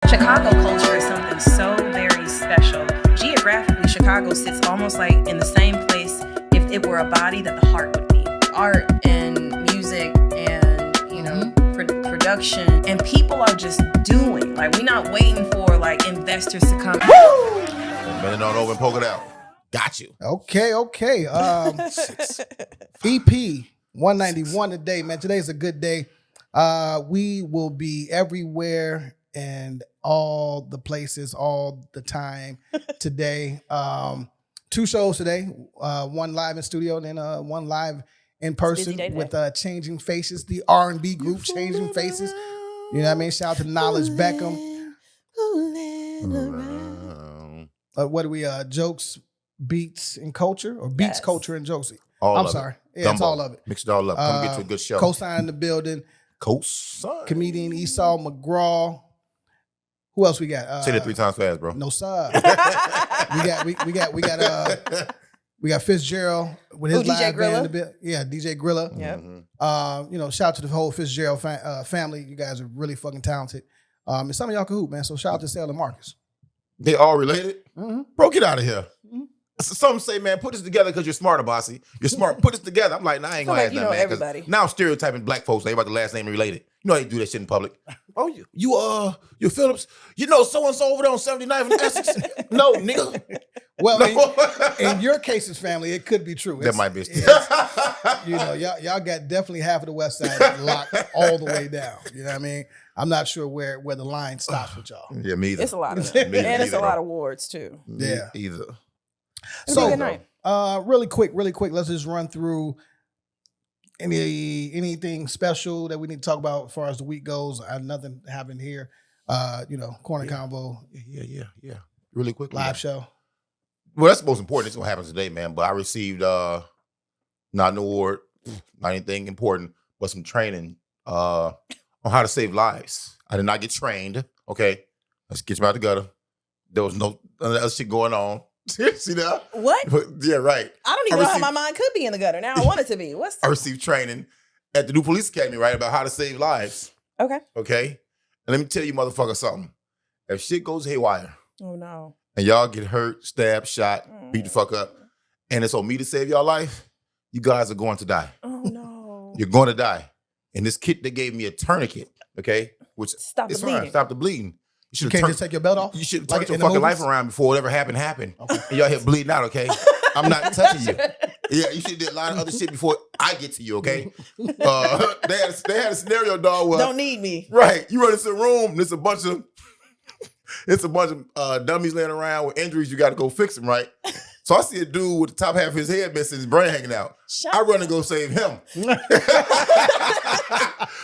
Chicago culture is something so very special. Geographically, Chicago sits almost like in the same place if it were a body that the heart would be. Art and music and, production. And people are just doing. Like, we're not waiting for, like, investors to come. Woo! Bend it on over and poke it out. Got you. Okay. EP 191 today, man. Today's a good day. We will be everywhere and all the places, all the time today. 2 shows today. One live in studio, and then one live in person with Changing Faces, the R&B group Changing Faces. You know what I mean? Shout out to Knowledge Beckham. What do we, jokes, beats, and culture? Or beats, culture, and jokes? I'm sorry. Yeah, Gumbo. it's all of it. Mix it all up. Come get you a good show. Cosign in the building. Cosign. Comedian Esau McGraw. Who else we got? Say that 3 times fast, bro. No, sir. we got Fitzgerald with his live band. DJ Grilla. Yep. Shout out to the whole Fitzgerald family. You guys are really fucking talented. And some of y'all can hoop, man. So shout out to Sal and Marcus. They all related? Mm-hmm. Bro, get out of here. Mm-hmm. Some say, man, put this together because you're smart, Abasi. You're smart. Put this together. I'm like, nah, I ain't gonna ask that, man. Everybody. Now I'm stereotyping black folks. They about the last name related. You know how they do that shit in public. Oh, you Phillips? You know so-and-so over there on 79th and Essex? No, nigga. Well, in your cases, family, it could be true. That might be. Y'all got definitely half of the West Side locked all the way down. You know what I mean? I'm not sure where the line stops with y'all. Yeah, me either. It's a lot of them. And it's a lot of wards, too. Yeah. Either. So, really quick, let's just run through anything special that we need to talk about as far as the week goes. Nothing happened here. Corner Convo. Yeah. Really quick. Live show. Well, that's the most important. It's what happens today, man. But I received not an award, not anything important, but some training on how to save lives. I did not get trained. Okay, let's get you out the gutter. There was no other shit going on. See that? What? Yeah, right. I don't even know how my mind could be in the gutter. Now I want it to be. I received training at the new police academy, right, about how to save lives. Okay. And let me tell you, motherfucker, something. If shit goes haywire. Oh, no. And y'all get hurt, stabbed, shot, beat the fuck up, and it's on me to save y'all life, you guys are going to die. Oh, no. You're going to die. And this kit, they gave me a tourniquet, okay? Which Stop the bleeding. Stop the bleeding. You can't just take your belt off? You should turn your fucking life around before whatever happened. Okay. And y'all here bleeding out, okay? I'm not touching you. Yeah, you should do a lot of other shit before I get to you, okay? They had a scenario, dog. Where, don't need me. Right. You run into a room, there's a bunch of dummies laying around with injuries. You got to go fix them, right? So I see a dude with the top half of his head missing, his brain hanging out. I run to go save him.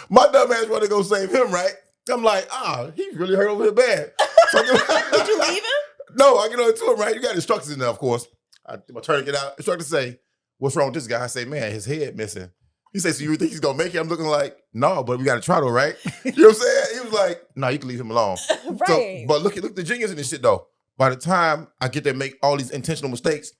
My dumb ass run to go save him, right? I'm like, he's really hurt over here bad. So did you leave him? No, I get on to him, right? You got instructions in there, of course. I turn to get out. Instructor say, what's wrong with this guy? I say, man, his head missing. He said, so you think he's going to make it? I'm looking like, no, but we got to try though, right? You know what I'm saying? He was like, no, you can leave him alone. Right. So, but look at the genius in this shit though. By the time I get there and make all these intentional mistakes,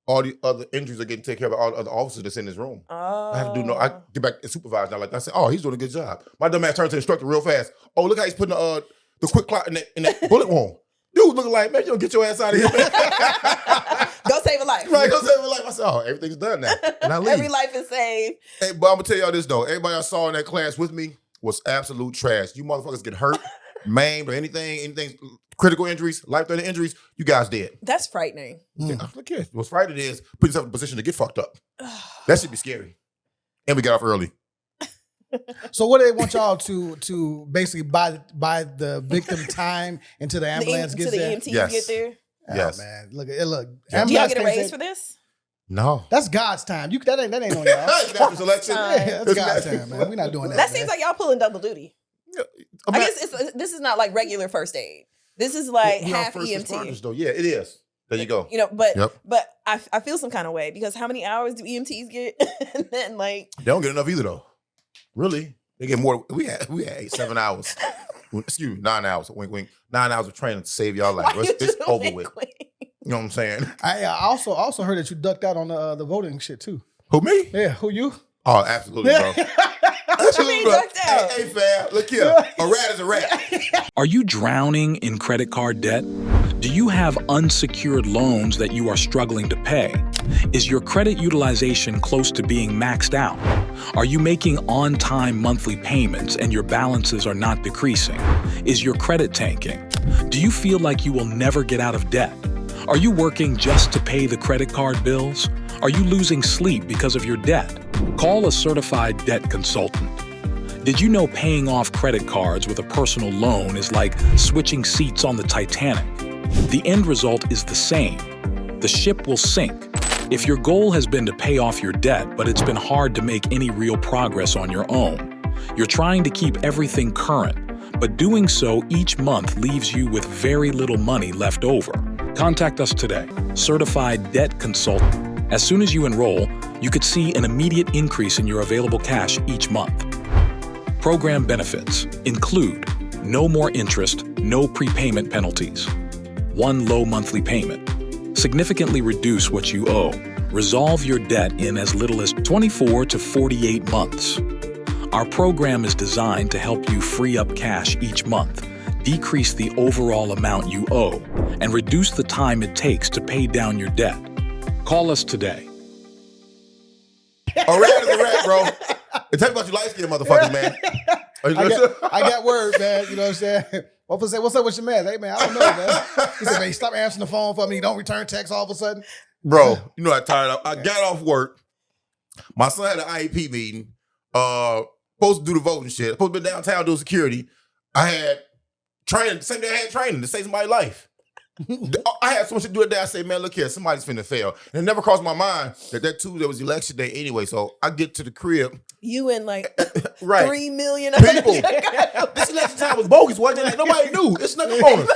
all the other injuries are getting taken care of by all the other officers that's in this room. Oh. I have to do I get back and supervise now. Like that. I said, he's doing a good job. My dumb ass turned to the instructor real fast. Oh, look how he's putting the quick clot in that bullet wound. Dude looking like, man, you don't get your ass out of here, man. Go save a life. Right, go save a life. I said, everything's done now. And I leave. Every life is saved. Hey, but I'm gonna tell y'all this though. Everybody I saw in that class with me was absolute trash. You motherfuckers get hurt, maimed, or anything, critical injuries, life-threatening injuries, you guys dead. That's frightening. Look here. What's frightening is put yourself in a position to get fucked up. That should be scary. And we got off early. So what do they want y'all to basically buy the victim time until the ambulance gets there? Until the EMTs get there? Yes. Man, look. Do y'all get a raise for this? No. That's God's time. That ain't on y'all. After selection. Yeah, that's God's time, man. We're not doing that. That seems like y'all pulling double duty. I guess this is not like regular first aid. This is like half EMT. Though. Yeah, it is. There you go. But I feel some kind of way because how many hours do EMTs get? And then they don't get enough either though. Really, they get more. We had 7 hours. Excuse me, 9 hours. Wink, wink. 9 hours of training to save y'all life. It's over with. You know what I'm saying? I also heard that you ducked out on the voting shit too. Who, me? Yeah, who you? Oh, absolutely, bro. What you mean ducked out? Hey, fam, look here. A rat is a rat. Are you drowning in credit card debt? Do you have unsecured loans that you are struggling to pay? Is your credit utilization close to being maxed out? Are you making on-time monthly payments and your balances are not decreasing? Is your credit tanking? Do you feel like you will never get out of debt? Are you working just to pay the credit card bills? Are you losing sleep because of your debt? Call a certified debt consultant. Did you know paying off credit cards with a personal loan is like switching seats on the Titanic? The end result is the same. The ship will sink. If your goal has been to pay off your debt, but it's been hard to make any real progress on your own, you're trying to keep everything current, but doing so each month leaves you with very little money left over. Contact us today, Certified Debt Consultant. As soon as you enroll, you could see an immediate increase in your available cash each month. Program benefits include no more interest, no prepayment penalties, one low monthly payment, significantly reduce what you owe, resolve your debt in as little as 24 to 48 months. Our program is designed to help you free up cash each month, decrease the overall amount you owe, and reduce the time it takes to pay down your debt. Call us today. A rat is a rat, bro. And tell me about you light-skinned motherfuckers, man. I got word, man. You know what I'm saying? Motherfucker say, what's up with your man? Hey, man, I don't know, man. He said, man, stop answering the phone for me. Don't return texts all of a sudden. Bro, you know how tired I got off work. My son had an IEP meeting. Supposed to do the voting shit. Supposed to be downtown doing security. I had training. The same day I had training to save somebody's life. I had so much to do it there. I said, man, look here, somebody's finna fail. And it never crossed my mind that Tuesday was election day anyway. So I get to the crib. You and like right. 3 million people. This election time was bogus, wasn't it? Like, nobody knew. It's nothing on us.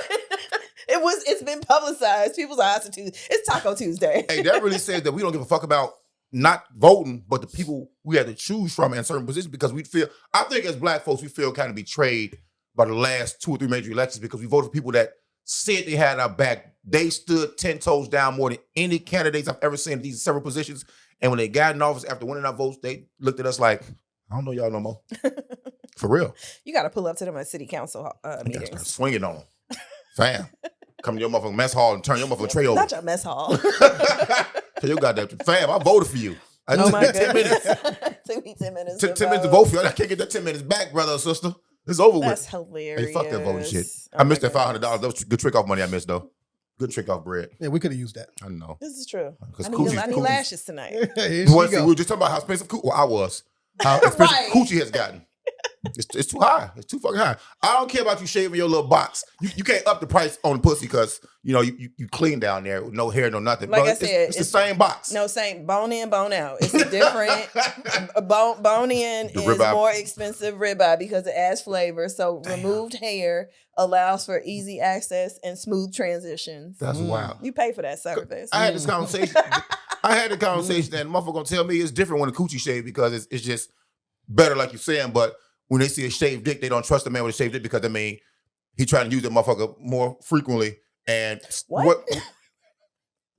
It's been publicized. People's eyes are Tuesday. It's Taco Tuesday. Hey, that really says that we don't give a fuck about not voting, but the people we had to choose from in certain positions because we feel, I think as black folks, we feel kind of betrayed by the last 2 or 3 major elections because we voted for people that said they had our back. They stood 10 toes down more than any candidates I've ever seen in these several positions. And when they got in office after winning our votes, they looked at us like, I don't know y'all no more. For real. You got to pull up to them at city council meetings. Start swinging on them. Fam. Come to your motherfucking mess hall and turn your motherfucking tray over. Not your mess hall. Tell your goddamn fam, I voted for you. I oh just my 10 minutes. Took me 10 minutes. 10 minutes to vote for you. I can't get that 10 minutes back, brother or sister. It's over with. That's hilarious. Hey, fuck that voting shit. Oh I missed that $500. That was good trick off money I missed, though. Good trick off bread. Yeah, we could have used that. I know. This is true. Because I need lashes tonight. Here we she go. were just talking about how expensive I was. How expensive Right. coochie has gotten. It's too high. It's too fucking high. I don't care about you shaving your little box. You can't up the price on the pussy because you clean down there with no hair, no nothing. Like bro, I said, it's the same box. No, same bone in, bone out. It's a different bone in The is ribeye. more expensive ribeye because it adds flavor. So removed hair allows for easy access and smooth transitions. That's wild. You pay for that service. I had this conversation. I had the conversation and the motherfucker gonna tell me it's different when the coochie shave because it's just better, like you're saying. But when they see a shaved dick, they don't trust the man with a shaved dick because he trying to use that motherfucker more frequently. And What?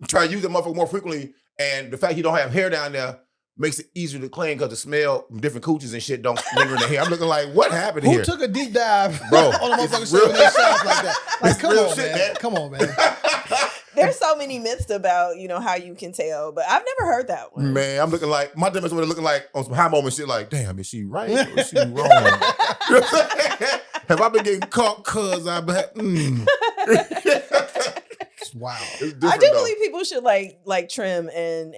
try to use that motherfucker more frequently, and the fact he don't have hair down there makes it easier to clean because the smell from different coochies and shit don't linger in the hair. I'm looking like, what happened Who here? took a deep dive Bro, on the motherfucker it's real- shaving their shaft like that? Like, It's real shit, man. Come on, man. There's so many myths about how you can tell, but I've never heard that one. Man, I'm looking like, my dumbass would looking like on some high moment shit like, damn, is she right or is she wrong? You know what I'm saying? Have I been getting caught cause I've been, Wow. I do believe people should like trim and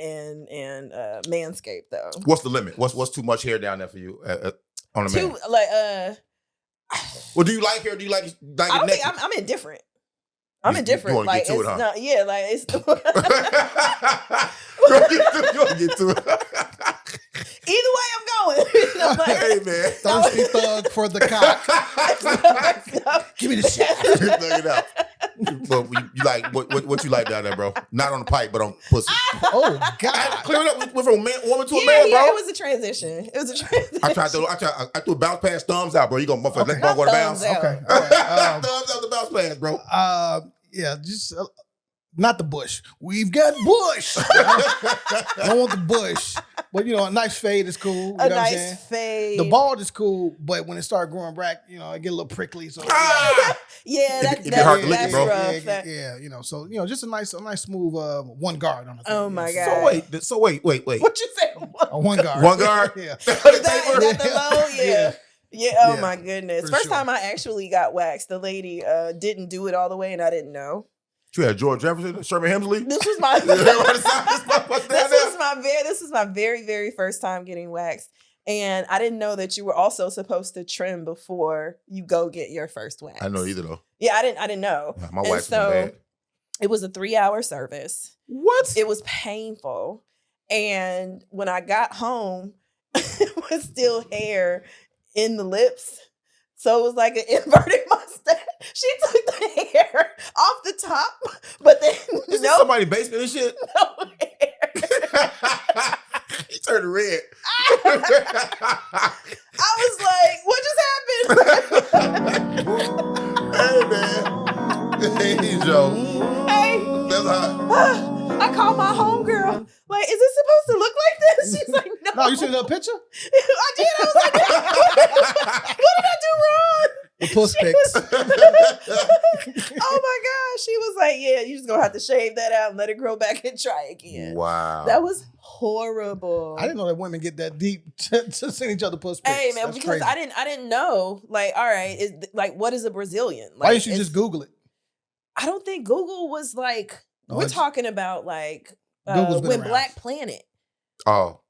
manscape though. What's the limit? What's too much hair down there for you on a man? Well, do you like hair? Do you like it I don't naked? think I'm indifferent. I'm You indifferent. wanna Like get to it's it, huh? not. Yeah, like it's. You wanna get to it. Either way, I'm going. Like, Hey man, Thirsty thug for the cock. Give me the shaft. Look it up. But you like what you like down there, bro? Not on the pipe, but on pussy. Oh I God. clear it up. We went from a woman to a yeah, man, bro. it was a transition. It was a transition. I threw a bounce pass thumbs out, bro. You gonna motherfucker let the ball go to bounce? Thumbs out. Okay. All right. Thumbs out the bounce pass, bro. Yeah, just not the bush. We've got bush. I don't want the bush. But, a nice fade is cool. You know what I'm saying? Fade. The bald is cool, but when it started growing back, it get a little prickly. So yeah, If you're hard to lick, that's bro. rough. So just a nice smooth one guard on the thing. Oh my God. So wait. What you say? A one guard. One guard? Yeah. Is that the low? Yeah. Yeah. Oh Yeah, my goodness. for First sure. time I actually got waxed, the lady didn't do it all the way, and I didn't know. You had George Jefferson, Sherman Hemsley. This was my this was my very, very first time getting waxed. And I didn't know that you were also supposed to trim before you go get your first wax. I know either though. Yeah, I didn't know. My And wax so was bad. it was a 3-hour service. What? It was painful. And when I got home, it was still hair in the lips. So it was like an inverted mustache. She took the hair off the top, but then Is this somebody's basement and shit? no hair. He turned red. I was like, what just happened? Hey man. Hey Joe. Hey, That's hot. I called my homegirl. Like, is it supposed to look like this? She's like, no. No, you seen that picture? I did. I was like, what did I do wrong? The puss pics. Oh my gosh. She was like, yeah, you just gonna have to shave that out and let it grow back and try again. Wow. That was horrible. I didn't know that women get that deep to send each other puss pics. Hey man, That's because crazy. I didn't know. Like, all right, what is a Brazilian? Like, Why didn't you just Google it? I don't think Google was like No, we're it's- talking about like Google's been when around. Black Planet. Oh.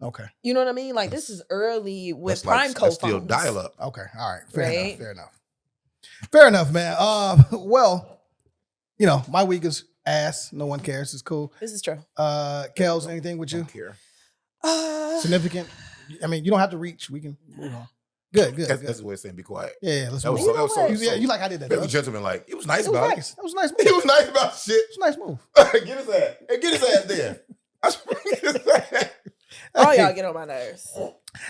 Okay. You know what I mean? Like this is early with That's like- Prime that's Code still phones. dial up. Okay. All right. Right? Fair enough, man. Well, my week is ass. No one cares. It's cool. This is true. Kels, anything with you? Don't care. Significant? I mean, you don't have to reach. We can move on. Good. That's the way of saying be quiet. Yeah, let's That move was on. that was so. You like I did that. Very Doug. gentleman. Like it was nice It was about nice. it. That was a nice move. He was nice about shit. It was a nice move. Get his ass. Hey, get his ass there. Get his ass. All y'all get on my nerves.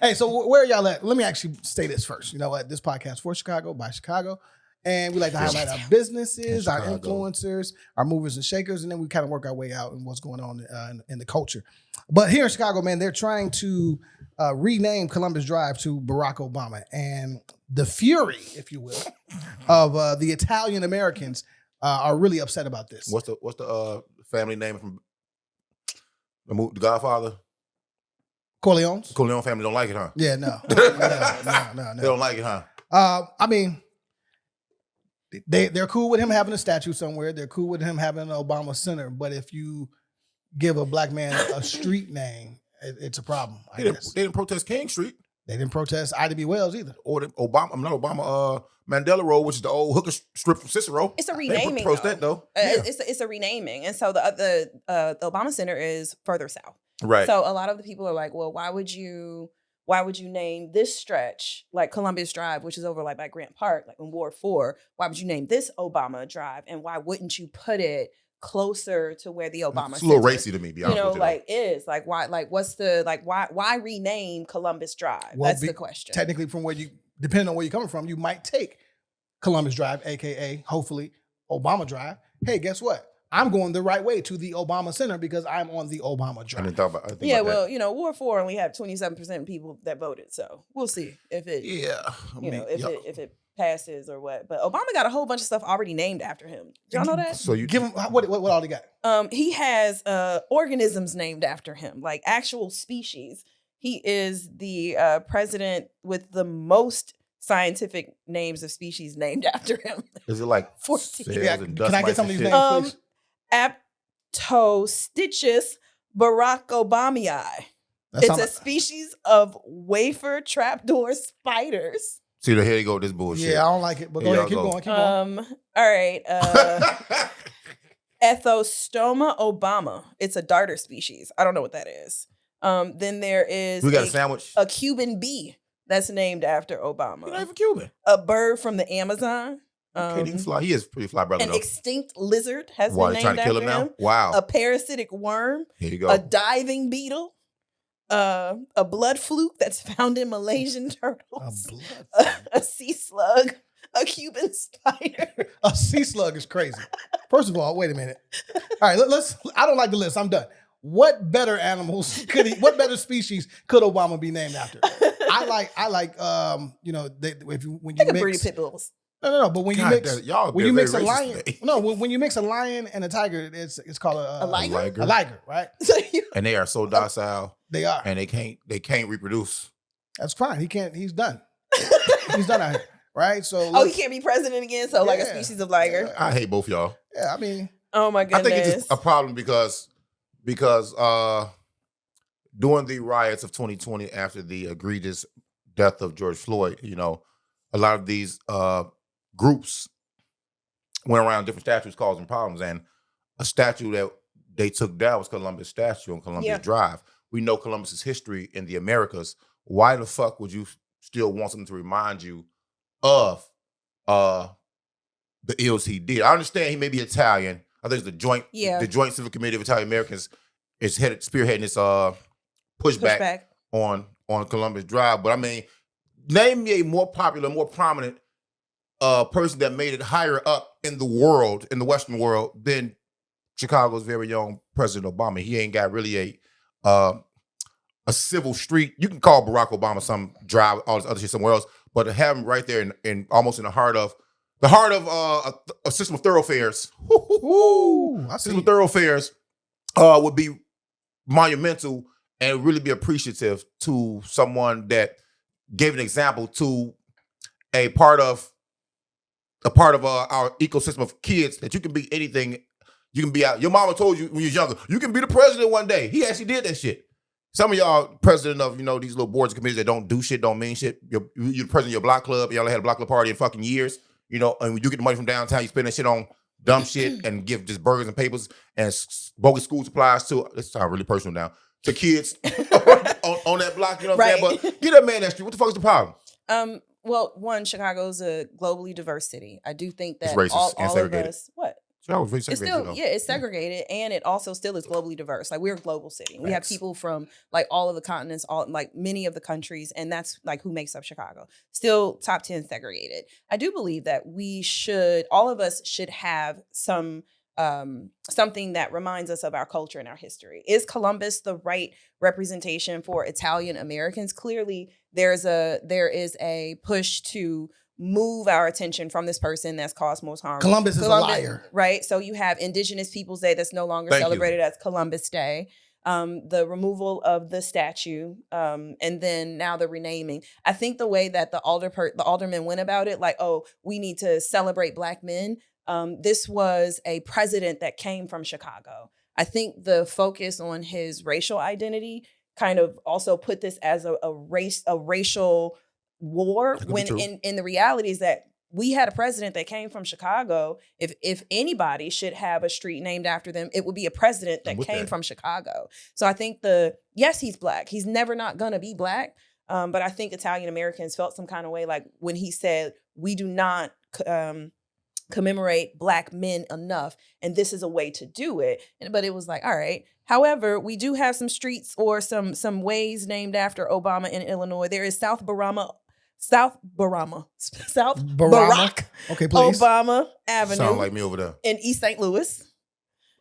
Hey, so where are y'all at? Let me actually say this first. You know what? This podcast for Chicago, by Chicago. And we like to highlight our businesses, our Chicago. influencers, our movers and shakers, and then we kind of work our way out in what's going on in the culture. But here in Chicago, man, they're trying to rename Columbus Drive to Barack Obama. And the fury, if you will, of the Italian Americans are really upset about this. What's the family name from the Godfather? Corleones? Corleone family don't like it, huh? Yeah, no. They don't like it, huh? I mean, they're cool with him having a statue somewhere. They're cool with him having an Obama Center. But if you give a black man a street name, it's a problem. I They guess didn't protest King Street they didn't protest Ida B. Wells either. or the Mandela Road, which is the old hooker strip from Cicero. It's a They didn't renaming. protest that though. It's a renaming, and so the Obama Center is further south. Right. So a lot of the people are like, well, why would you name this stretch like Columbus Drive, which is over like by Grant Park, like in Ward 4? Why would you name this Obama Drive, and why wouldn't you put it closer to where the Obama it's a little Center, racy to me, be honest with you. like is like why what's the why rename Columbus Drive? Well, That's the question. Technically, from where depending on where you're coming from, you might take Columbus Drive, aka hopefully Obama Drive. Hey, guess what? I'm going the right way to the Obama Center because I'm on the Obama I Drive. didn't think about Yeah, that. well, Ward 4 only had 27% of people that voted, so we'll see if it Yeah. if it passes or what. But Obama got a whole bunch of stuff already named after him. Y'all know that? So you Give him what all he got? He has organisms named after him, like actual species. He is the president with the most scientific names of species named after him. is it like 14. cells Yeah, and can I dust get some of mites these and names, shit? please? Aptostichus barackobamii. That It's sound a like- species of wafer trapdoor spiders. See, here you go with this bullshit. Yeah, I don't like it, but go Here ahead, keep y'all go. going, keep going. All right. Ethostoma obama. It's a darter species. I don't know what that is. Then there is we got a sandwich. a Cuban bee that's named after Obama. You're not even Cuban. A bird from the Amazon. Can't even fly. He is a pretty fly brother An though. extinct lizard has Why, been they named trying to kill after him him. now? Wow. A parasitic worm. Here you go. A diving beetle. A blood fluke that's found in Malaysian turtles. A sea slug. A Cuban spider. A sea slug is crazy. First of all, wait a minute. All right, let's. I don't like the list. I'm done. What better animals could he? What better species could Obama be named after? I like. When you Take a breed of mix. pit bulls. No. But when you God, mix, y'all when you being mix a very racist lion, today. no, when you mix a lion and a tiger, it's called a liger? A liger, right? So And they are so docile, They are. and they can't reproduce. That's fine. He can't. He's done. He's done out here, right? So he can't be president again. So like a Yeah. species of liger. I hate both y'all. Yeah, I mean, Oh my I goodness. think it's just a problem because during the riots of 2020 after the egregious death of George Floyd, a lot of these groups went around different statues causing problems, and a statue that they took down was Columbus statue on Columbus Drive. We know Columbus's history in the Americas. Why the fuck would you still want something to remind you of the ills he did? I understand he may be Italian. I think it's the Joint Civic Committee of Italian Americans is spearheading this pushback on Columbus Drive. But I mean, name me a more popular, more prominent person that made it higher up in the world, in the Western world, than Chicago's very own President Obama. He ain't got really a civil street. You can call Barack Obama some drive, all this other shit somewhere else, but to have him right there in almost in the heart of a system of thoroughfares. I see. System of thoroughfares would be monumental and really be appreciative to someone that gave an example to a part of our ecosystem of kids that you can be anything. You can be out. Your mama told you when you was younger, you can be the president one day. He actually did that shit. Some of y'all president of, these little boards and committees that don't do shit, don't mean shit. You're the president of your block club. Y'all had a block club party in fucking years. And when you get the money from downtown, you spend that shit on dumb shit and give just burgers and papers and bogus school supplies to, this sounds really personal now, to kids on that block, you know what I'm saying? But get that man that street. What the fuck is the problem? Well, one, Chicago's a globally diverse city. I do think that It's racist all and of segregated. us, what? Chicago's very It's segregated, still, it's segregated, and it also still is globally diverse. Like, we're a global city. We have Facts. people from like all of the continents, many of the countries, and that's like who makes up Chicago. Still top 10 segregated. I do believe that all of us should have some something that reminds us of our culture and our history. Is Columbus the right representation for Italian Americans? Clearly, there is a push to move our attention from this person that's caused most harm. Columbus is a liar. Right? So you have Indigenous Peoples Day that's no longer celebrated as Columbus Day. The removal of the statue, and then now the renaming. I think the way that the aldermen went about it, like, oh, we need to celebrate Black men. This was a president that came from Chicago. I think the focus on his racial identity kind of also put this as a racial war, when in the reality is that we had a president that came from Chicago. If anybody should have a street named after them, it would be a president that came from Chicago. So I think yes, he's Black. He's never not gonna be Black. But I think Italian Americans felt some kind of way, like when he said, we do not commemorate Black men enough, and this is a way to do it. But it was like, all right. However, we do have some streets or some ways named after Obama in Illinois. There is South Barack Okay, please. Obama Avenue. Sound like me over there. In East St. Louis.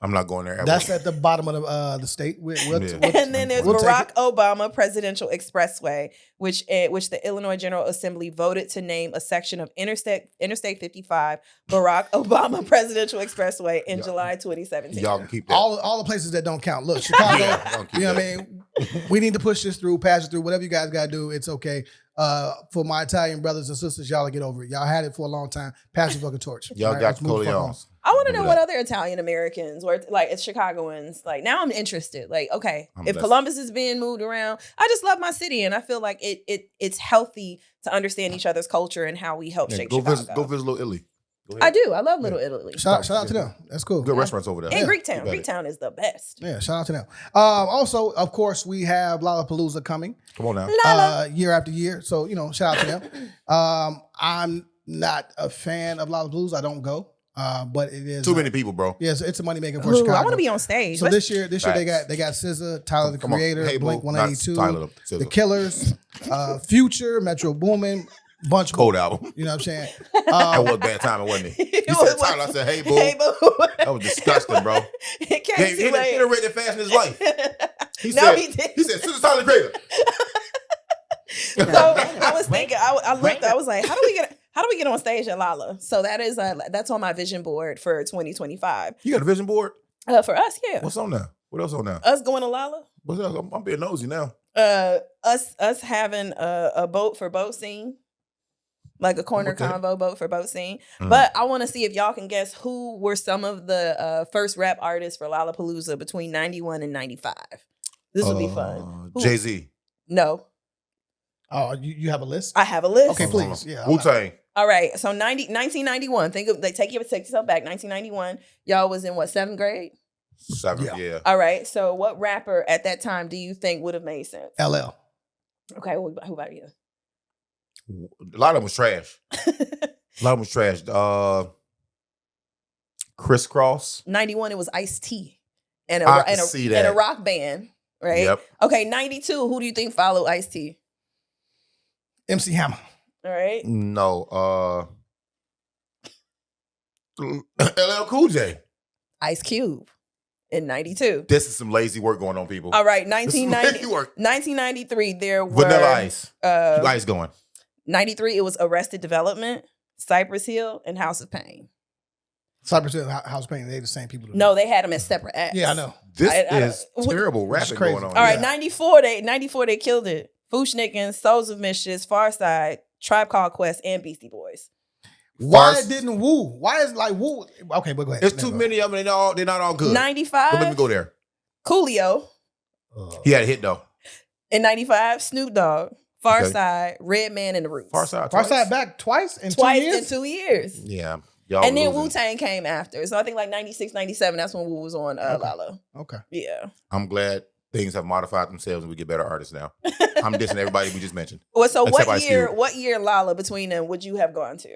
I'm not going there. That's at the bottom of the state. And then there's Barack Obama Presidential Expressway, which the Illinois General Assembly voted to name a section of Interstate 55 Barack Obama Presidential Expressway in July 2017. Y'all can keep that. All the places that don't count. Look, Chicago, you know what I mean? We need to push this through, pass it through, whatever you guys got to do, it's okay. For my Italian brothers and sisters, y'all get over it. Y'all had it for a long time. Pass the fucking torch. Y'all got Corleones. I want to know what other Italian Americans or like it's Chicagoans. Like now I'm interested. Like, okay, if Columbus is being moved around, I just love my city and I feel like it's healthy to understand each other's culture and how we help shape Chicago. Go visit Little Italy. I do. I love Little Italy. Shout out to them. That's cool. Good restaurants over there. And Greektown. Greektown is the best. Yeah, shout out to them. Also, of course, we have Lollapalooza coming. Come on now. Year after year. So, shout out to them. I'm not a fan of Lollapalooza. I don't go. But it is too many people, bro. Yes, it's a money maker for Chicago. I want to be on stage. So this year they got SZA, Tyler the Creator, Blink 182, The Killers, Future, Metro Boomin, Bunch Cold More. album. You know what I'm saying? That was bad timing, wasn't it? You said title, I said, hey, boo. Hey, boo. That was disgusting, bro. It came He too didn't late. read that fast in his life. He No, said, he didn't. He said, Sister Tyler Creator. So I was thinking, I looked, I was like, how do we get on stage at Lala? So that is that's on my vision board for 2025. You got a vision board? For us, yeah. What's on there? What else on there? Us going to Lala. What's else? I'm being nosy now. Us having a boat for boat scene. Like a corner Okay. convo boat for boat scene. Mhm. But I want to see if y'all can guess who were some of the first rap artists for Lollapalooza between 91 and 95. This would be fun. Who? Jay-Z. No. Oh, you have a list? I have a list. Okay, please. Yeah. Wu-Tang. All right. So 1991. Think of take yourself back. 1991. Y'all was in what, 7th grade? 7th, yeah. All right. So what rapper at that time do you think would have made sense? LL. Okay. Who about you? A lot of them was trash. Crisscross. 91. It was Ice-T and I can see that. and a rock band. Right. Yep. Okay. 92. Who do you think followed Ice-T? MC Hammer. All right. No. LL Cool J. Ice Cube in 92. This is some lazy work going on, people. All right. This is some lazy work. 1993. There were Vanilla Ice. Keep Ice going. 93. It was Arrested Development, Cypress Hill, and House of Pain. Cypress Hill, House of Pain, they the same people. No, they had them as separate acts. Yeah, I know. This I is terrible rapping crazy. going on. All right, Yeah. 94 they killed it. Fushnickens, Souls of Mischief, Farside, Tribe Called Quest, and Beastie Boys. Why Fars- didn't Woo? Why is like Woo? Okay, but go ahead. There's too many of them. They're not all good. 95, But let me go there. Coolio. He had a hit though. In 95, Snoop Dogg, Farside, Redman, and The Roots. Farside back twice in Twice 2 years? in 2 years. Yeah. Y'all And then losing. Wu-Tang came after. So I think like 96, 97, that's when Wu was on Lala. Okay. Yeah. I'm glad things have modified themselves and we get better artists now. I'm dissing everybody we just mentioned. Well, so Except what Ice year? Cube. What year Lala between them would you have gone to?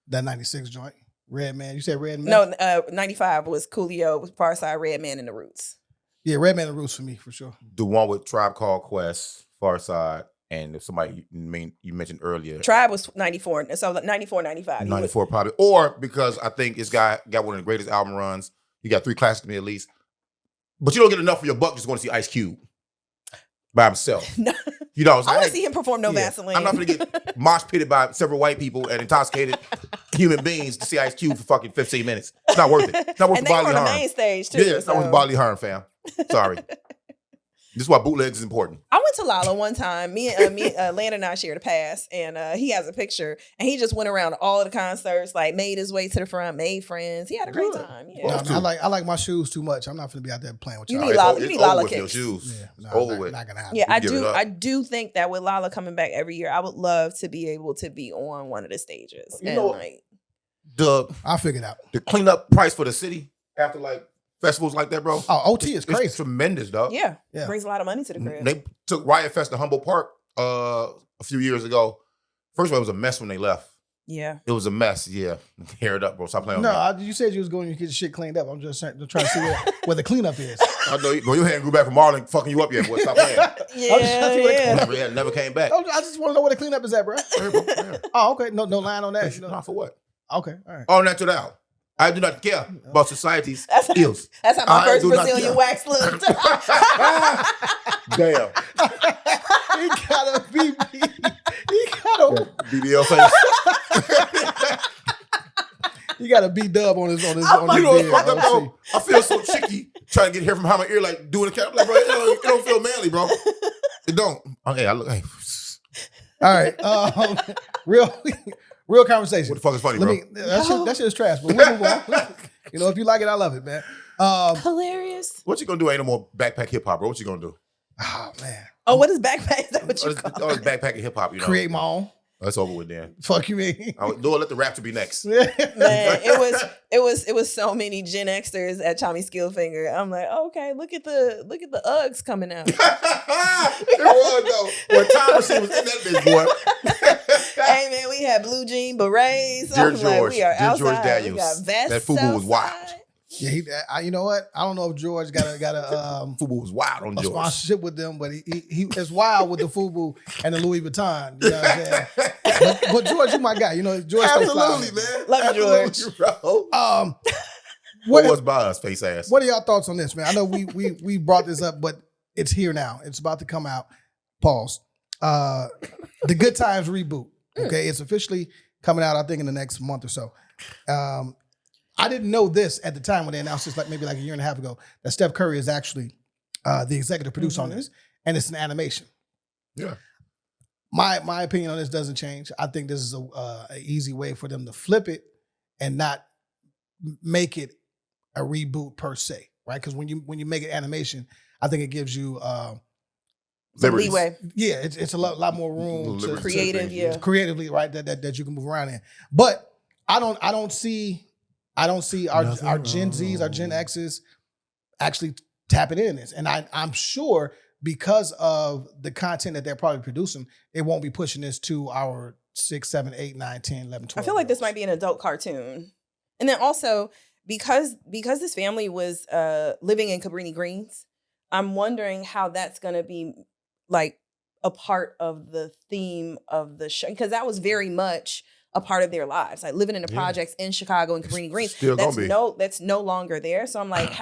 That 96 joint. Redman. You said Redman? No, 95 was Coolio, Farside, Redman, and The Roots. Yeah, Redman and Roots for me, for sure. The one with Tribe Called Quest, Farside, and if somebody you mentioned earlier. Tribe was 94, so 94, 95. 94 probably. Or because I think this guy got one of the greatest album runs. He got 3 classics to me at least. But you don't get enough for your buck just going to see Ice Cube by himself. No. You know what I I'm want to saying? see him perform No Yeah. Vaseline. I'm not going to get mosh pitted by several white people and intoxicated human beings to see Ice Cube for fucking 15 minutes. It's not worth it. It's not worth and the they were on bodily the harm. main stage too. Yeah, it's not worth the bodily harm, fam. Sorry. This is why bootlegs is important. I went to Lala one time. Landon and I shared a pass, and he has a picture, and he just went around all the concerts, like made his way to the front, made friends. He had a great Good. time. No, Yeah. I mean, I like my shoes too much. I'm not going to be out there playing with You y'all. need It's Lala- over- you it's need over Lala with your kicks. shoes. Yeah, It's over with. Not going to happen. Yeah, I give it do. up. I do think that with Lala coming back every year, I would love to be able to be on one of the stages. You and know- like, I'll figure it out. The cleanup price for the city after like festivals like that, bro. Oh, OT is It's crazy. tremendous, dog. yeah, Yeah. brings a lot of money to the crib. They took Riot Fest to Humboldt Park a few years ago. First of all, it was a mess when they left. Yeah. It was a mess. Yeah, hair it up, bro. Stop playing No, with me. you said you was going to get your shit cleaned up. I'm just trying to see where the cleanup is. I know, bro. Your hand grew back from Marlon fucking you up yet, boy. Stop playing. Yeah. Never came back. I just want to know where the cleanup is at, bro. Hey, bro, yeah. Oh, okay. No line on that. Not for what? Okay, all right. All natural. I do not care about society's ills. That's how my I first do not Brazilian care. wax looked. Damn. He got a BB. He got a BBL face. he got a B dub on his You know what's beard. fucked up, Oh, bro? I feel so chicky trying to get hair from behind my ear, like doing a cap. Like, bro, it don't feel manly, bro. It don't. Okay, I look. Hey, all right. Real conversation. what the fuck is funny, Let bro? me. That shit is trash. But we'll move on. You know, if you like it, I love it, man. Hilarious. What you gonna do? Ain't no more backpack hip hop, bro. What you gonna do? Oh man. Oh, what is backpack? Is that what you call All this backpack hip hop, you know. Create my own. That's over with then. Fuck you, mean. Do it. Let the raptor be next. Man, it was so many Gen Xers at Tommy Skillfinger. I'm like, okay, look at the Uggs coming out. It was though. When Time Machine was in that bitch, boy. Hey man, we had blue jean berets. Dear I'm like, George, we are Dear outside. George We Daniels. got vests That FUBU was wild. outside. Yeah, you know what? I don't know if George got a Fubu was wild on a George. sponsorship with them, but he is wild with the Fubu and the Louis Vuitton. You know what I'm saying? but George, you my guy. You know, George. Absolutely, man. Love you, George. Absolutely, bro. What was by us, face ass? What are y'all thoughts on this, man? I know we brought this up, but it's here now. It's about to come out. Pause. The Good Times reboot. Okay, it's officially coming out. I think in the next month or so. I didn't know this at the time when they announced this, maybe a year and a half ago, that Steph Curry is actually the executive producer on this, and it's an animation. Yeah. My opinion on this doesn't change. I think this is a easy way for them to flip it and not make it a reboot per se, right? Because when you make it animation, I think it gives you some leeway. Yeah, it's a lot more room to creatively, right? That you can move around in. But I don't see our Gen Zs, our Gen Xs actually tapping in this, and I'm sure because of the content that they're probably producing, they won't be pushing this to our 6, 7, 8, 9, 10, 11, 12. I feel like this might be an adult cartoon, and then also. Because this family was living in Cabrini Greens, I'm wondering how that's going to be a part of the theme of the show, because that was very much a part of their lives, living in the projects in Chicago and Cabrini Greens. That's no longer there. So I'm like,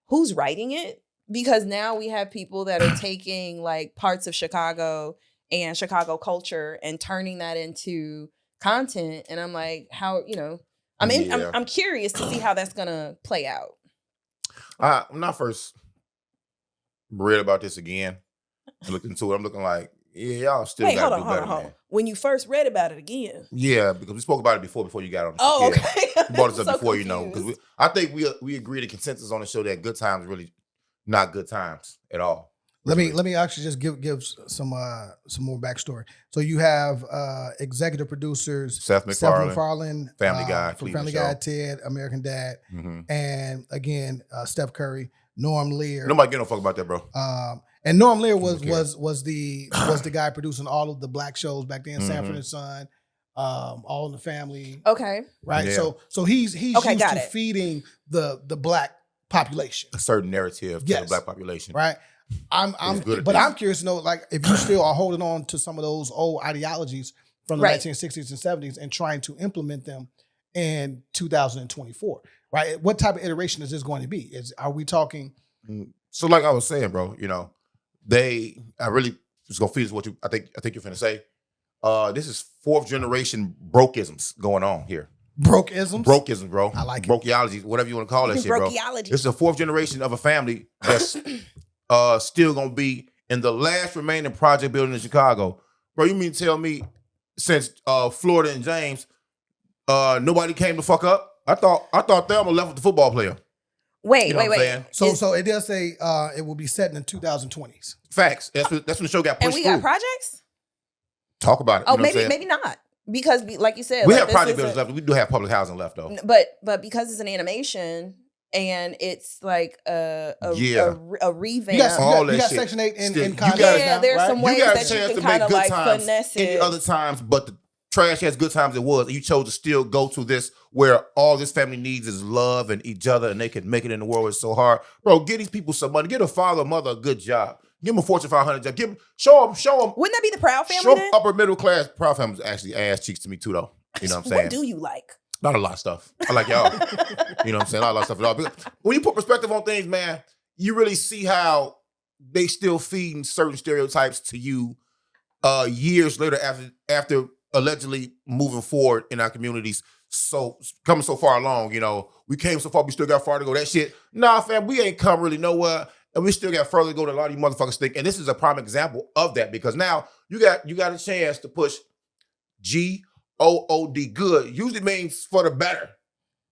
who's writing it? Because now we have people that are taking parts of Chicago and Chicago culture and turning that into content, and I'm like, how I'm curious to see how that's gonna play out. When I first read about this again, I looked into it. I'm looking like, y'all still got to do better. Hold on. When you first read about it again, yeah, because we spoke about it before you got on. Oh, okay. We brought this up before, because I think we agreed a consensus on the show that Good Times really not good times at all. Let me actually just give some more backstory. So you have executive producers Seth MacFarlane, Family Guy, from Family Guy, Ted, American Dad, and again Steph Curry, Norm Lear. Nobody give no fuck about that, bro. And Norm Lear was the guy producing all of the black shows back then, Sanford and Son, All in the Family. Okay, right. Yeah. So he's used to feeding the black population a certain narrative to the black population, right? I'm curious to know, if you still are holding on to some of those old ideologies from the 1960s and 70s and trying to implement them in 2024, right? What type of iteration is this going to be? Are we talking? So, like I was saying, bro, I really was gonna feed us what I think you're finna say. This is 4th generation brokeisms going on here. Brokeisms, bro. I like it. Brokeology, whatever you want to call that shit, bro. Brokeology. It's the 4th generation of a family that's still gonna be in the last remaining project building in Chicago. Bro, you mean to tell me since Florida and James, nobody came to fuck up? I thought Thelma left with the football player. Wait. So it does say it will be set in the 2020s. Facts. That's when the show got pushed and we got projects? Talk about it. Oh, maybe not. Because like you said, we have project buildings left. We do have public housing left though. But because it's an animation and it's a revamp. You got Section 8 in content. Yeah, there's some ways that you can kind of finesse it. Any other times, but the trash as good times it was, and you chose to still go to this where all this family needs is love and each other, and they can make it in the world. It's so hard, bro. Give these people some money. Give a father or mother a good job. Give them a Fortune 500 job. Show them. Wouldn't that be the Proud Family? Show then? upper middle class Proud Families actually ass cheeks to me too, though. You know what I'm saying? What do you like? Not a lot of stuff. I like y'all. You know what I'm saying? Not a lot of stuff at all. Because when you put perspective on things, man, you really see how they still feeding certain stereotypes to you years later after allegedly moving forward in our communities. So coming so far along, we came so far, we still got far to go. That shit, nah, fam, we ain't come really nowhere. And we still got further to go than a lot of you motherfuckers think. And this is a prime example of that, because now you got a chance to push GOOD, good. Usually means for the better,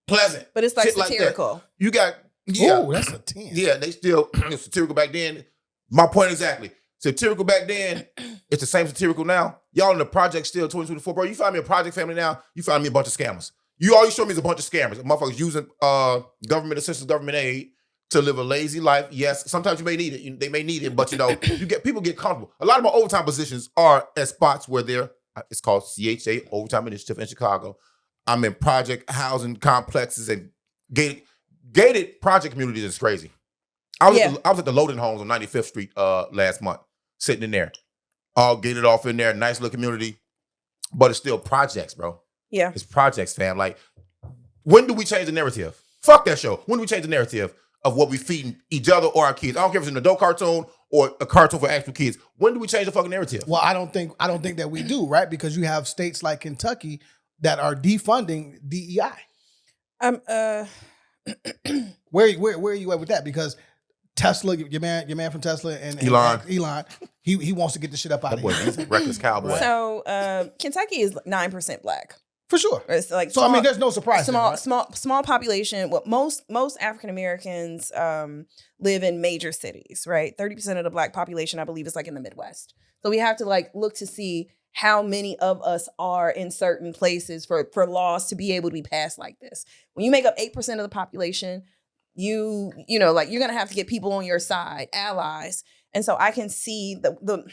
pleasant. But it's satirical. Like you got, yeah. Oh, that's a 10. Yeah, they still, it's satirical back then. My point exactly. Satirical back then, it's the same satirical now. Y'all in the project still 2024, bro. You find me a project family now, you find me a bunch of scammers. All you show me is a bunch of scammers. Motherfuckers using government assistance, government aid to live a lazy life. Yes, sometimes you may need it. They may need it, but people get comfortable. A lot of my overtime positions are at spots where it's called CHA, Overtime Initiative in Chicago. I'm in project housing complexes and gated gated project communities is crazy. I was Yeah. I was at the Loden Homes on 95th Street last month, sitting in there, all gated off in there, nice little community, but it's still projects, bro. Yeah. It's projects, fam. Like, when do we change the narrative? Fuck that show. When do we change the narrative of what we feeding each other or our kids? I don't care if it's an adult cartoon or a cartoon for actual kids. When do we change the fucking narrative? Well, I don't think that we do, right? Because you have states like Kentucky that are defunding DEI. Where are you at with that? Because Tesla, your man from Tesla and Elon, he wants to get the shit up out that of boy, here. he's a reckless cowboy. So Kentucky is 9% black. For sure. It's like So I mean, there's no surprise. small, there, right? small population. Well, most African Americans live in major cities, right? 30% of the black population, I believe, is like in the Midwest. So we have to like look to see how many of us are in certain places for laws to be able to be passed like this. When you make up 8% of the population, you know, like you're gonna have to get people on your side, allies. And so I can see the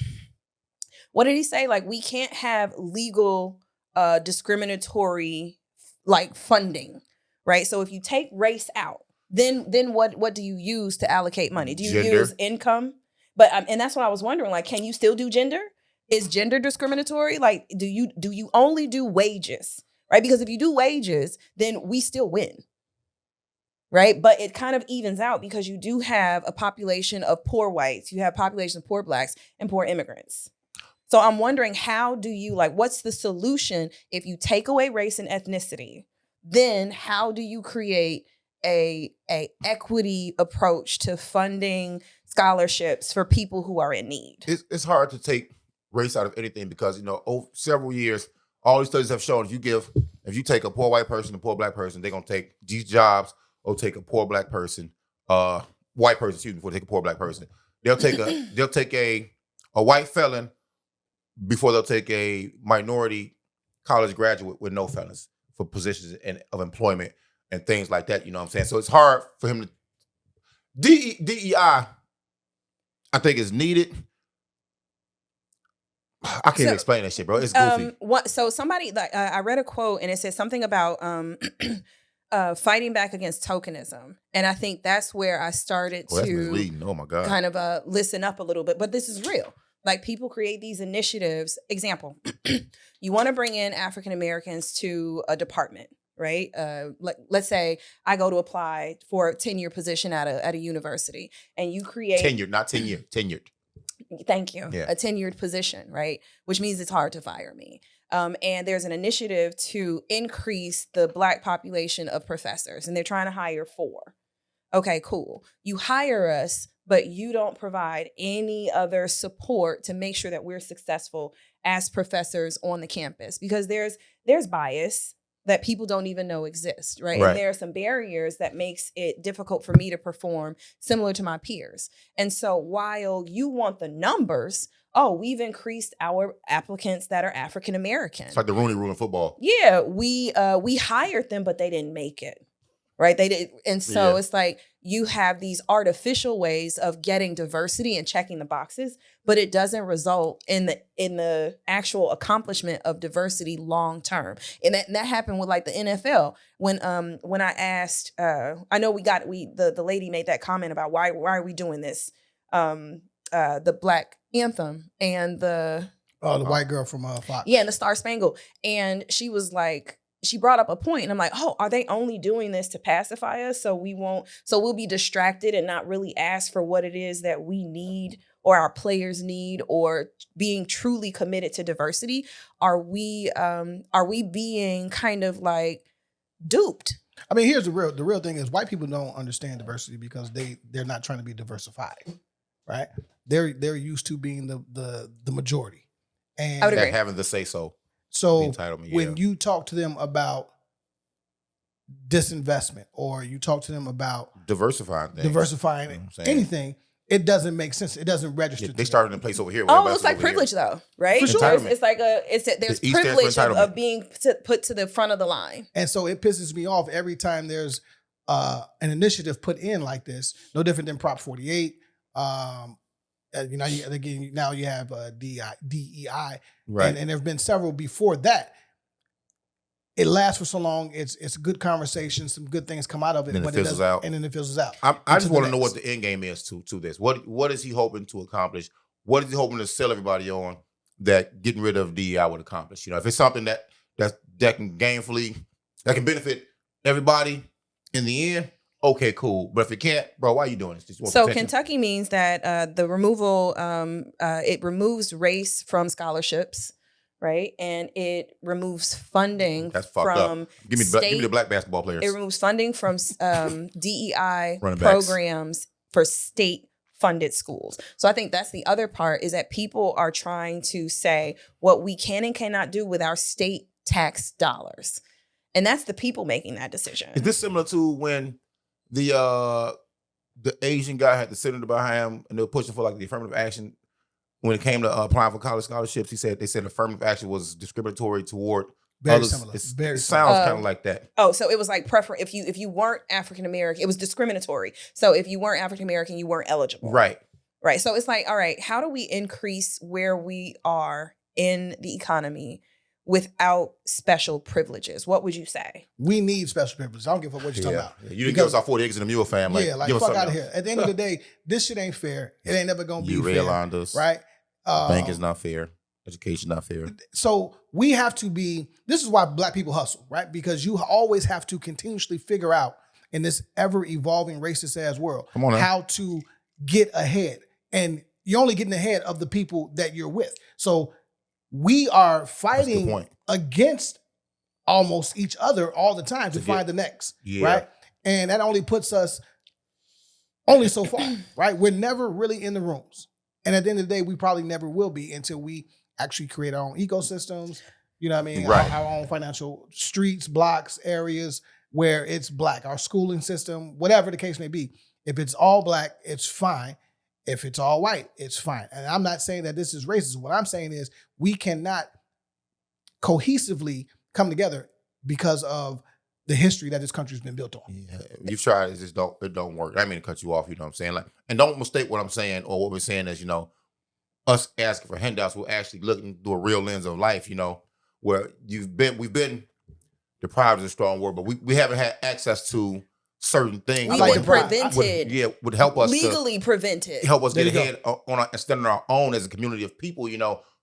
what did he say? Like, we can't have legal discriminatory like funding, right? So if you take race out, then what do you use to allocate money? Do you Gender. use income? But and that's what I was wondering. Like, can you still do gender? Is gender discriminatory? Like, do you only do wages, right? Because if you do wages, then we still win, right? But it kind of evens out because you do have a population of poor whites, you have population of poor blacks and poor immigrants. So I'm wondering, how do you what's the solution if you take away race and ethnicity? Then how do you create a equity approach to funding scholarships for people who are in need? It's hard to take race out of anything because, you know, over several years, all these studies have shown if you take a poor white person, a poor black person, they're gonna take these jobs or take a poor black person, white person, excuse me, before they take a poor black person. They'll take a white felon before they'll take a minority college graduate with no felons for positions of employment and things like that. You know what I'm saying? So it's hard for him to DEI, I think, is needed. I can't even explain that shit, bro. It's goofy. So somebody, I read a quote and it said something about fighting back against tokenism, and I think that's where I started That's to misleading. Oh my God. kind of listen up a little bit. But this is real. Like, people create these initiatives. Example, you want to bring in African Americans to a department, right? Let's say I go to apply for a 10-year position at a university, and you create Tenured, not 10 year, tenured. Thank you. Yeah. A tenured position, right? Which means it's hard to fire me. And there's an initiative to increase the black population of professors, and they're trying to hire 4. Okay, cool. You hire us, but you don't provide any other support to make sure that we're successful as professors on the campus, because there's bias that people don't even know exist, right? And there are some barriers that makes it difficult for me to perform similar to my peers. And so while you want the numbers, we've increased our applicants that are African American. It's like the Rooney Rule in football. Yeah, we hired them, but they didn't make it. Right. They did. And so it's like you have these artificial ways of getting diversity and checking the boxes, but it doesn't result in the actual accomplishment of diversity long term. And that happened with like the NFL when I asked, I know the lady made that comment about why are we doing this? The Black anthem and the white girl from Fox. Yeah, and the Star Spangled. And she was like, she brought up a point, and I'm like, are they only doing this to pacify us so we'll be distracted and not really ask for what it is that we need or our players need, or being truly committed to diversity? Are we being kind of like duped? I mean, here's the real thing is white people don't understand diversity because they're not trying to be diversified, right? They're used to being the majority, and I would agree. Having the say so. So when you talk to them about disinvestment, or you talk to them about diversifying anything, it doesn't make sense. It doesn't register. They started in a place over here. It's like privilege though, right? For sure. It's like there's privilege of being put to the front of the line. And so it pisses me off every time there's an initiative put in like this. No different than Prop 48. Now you have DEI, right? And there have been several before that. it lasts for so long. It's a good conversation. Some good things come out of it. Then it but fizzles out. And then it fizzles out. I just want to know next. what the end game is to this. What is he hoping to accomplish? What is he hoping to sell everybody on that getting rid of DEI would accomplish? If it's something that can that can benefit everybody in the end, okay, cool. But if it can't, bro, why are you doing this? So Kentucky means that the removal, it removes race from scholarships, right? And it removes funding That's fucked from up. Give me the black basketball players. It removes funding from DEI Running backs. programs for state funded schools. So I think that's the other part, is that people are trying to say what we can and cannot do with our state tax dollars. And that's the people making that decision. Is this similar to when the Asian guy had the senator behind him and they were pushing for like the affirmative action when it came to applying for college scholarships? They said affirmative action was discriminatory toward Very others. similar. Very it similar. sounds kind of like that. Oh, so it was like if you weren't African American, it was discriminatory. So if you weren't African American, you weren't eligible. Right. Right. So it's like, all right, how do we increase where we are in the economy without special privileges? What would you say? We need special privileges. I don't give a fuck what you're talking about. You didn't give us our 40 acres in the mule fam. Like give us fuck out of else. here. At the end of the day, this shit ain't fair. It ain't never gonna be You fair. realigned us. Right? Bank is not fair. Education not fair. So we have to be, this is why black people hustle, right? Because you always have to continuously figure out in this ever evolving racist ass world Come on now. how to get ahead. And you're only getting ahead of the people that you're with. So we are fighting point. against almost each other all the time to find the next, right? And that only puts us only so far, right? We're never really in the rooms. And at the end of the day, we probably never will be until we actually create our own ecosystems, you know what I mean? Right. Our own financial streets, blocks, areas where it's black, our schooling system, whatever the case may be. If it's all black, it's fine. If it's all white, it's fine. And I'm not saying that this is racist. What I'm saying is we cannot cohesively come together because of the history that this country's been built on. Yeah, you've tried it, it don't work. I mean to cut you off, you know what I'm saying? Like, and don't mistake what I'm saying or what we're saying as, us asking for handouts, we're actually looking through a real lens of life, where we've been deprived is a strong word, but we haven't had access to certain things. We've like been deprived. prevented. Would help us legally prevented. help us There get you ahead and stand on our own as a community of people,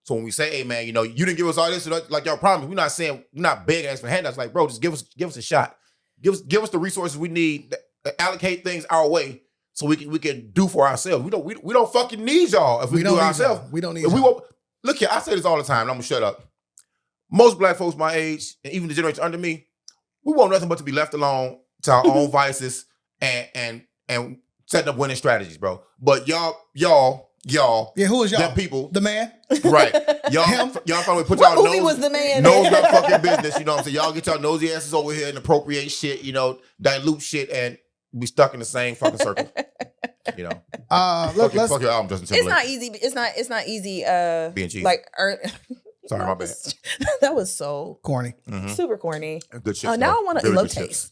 So when we say, hey man, you didn't give us all this, like y'all promised, we're not begging us for handouts. Like, bro, just give us a shot. Give us the resources we need, allocate things our way so we can do for ourselves. We don't fucking need y'all if we do it ourselves. We don't need If we y'all. won't, look here, I say this all the time, and I'm gonna shut up. Most black folks my age, and even the generation under me, we want nothing but to be left alone to our own vices and setting up winning strategies, bro. But y'all, Yeah, who is y'all? them people, The man? right? Y'all finally put y'all What movie nose, was the man? nose up fucking business. You know what I'm saying? Y'all get y'all nosy asses over here and appropriate shit. Dilute shit and be stuck in the same fucking circle. Fuck your album, Justin It's Timberlake. not easy. It's not easy. Being cheesy. Like, Sorry, my bad. That was so Corny. Mhm. super corny. Good shit. Now I want to Really good elote. chips.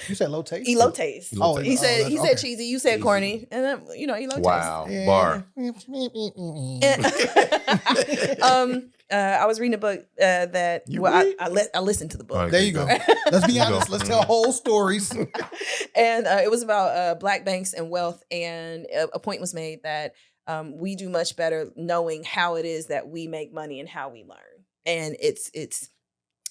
You said low taste? Elotes. Oh, He said okay. cheesy. You said Cheesy. corny, and then elotes. Wow, Yeah. bar. I was reading a book that You read? I listened to the book. There you go. Let's be honest. Let's tell whole stories. And it was about black banks and wealth, and a point was made that we do much better knowing how it is that we make money and how we learn. And it's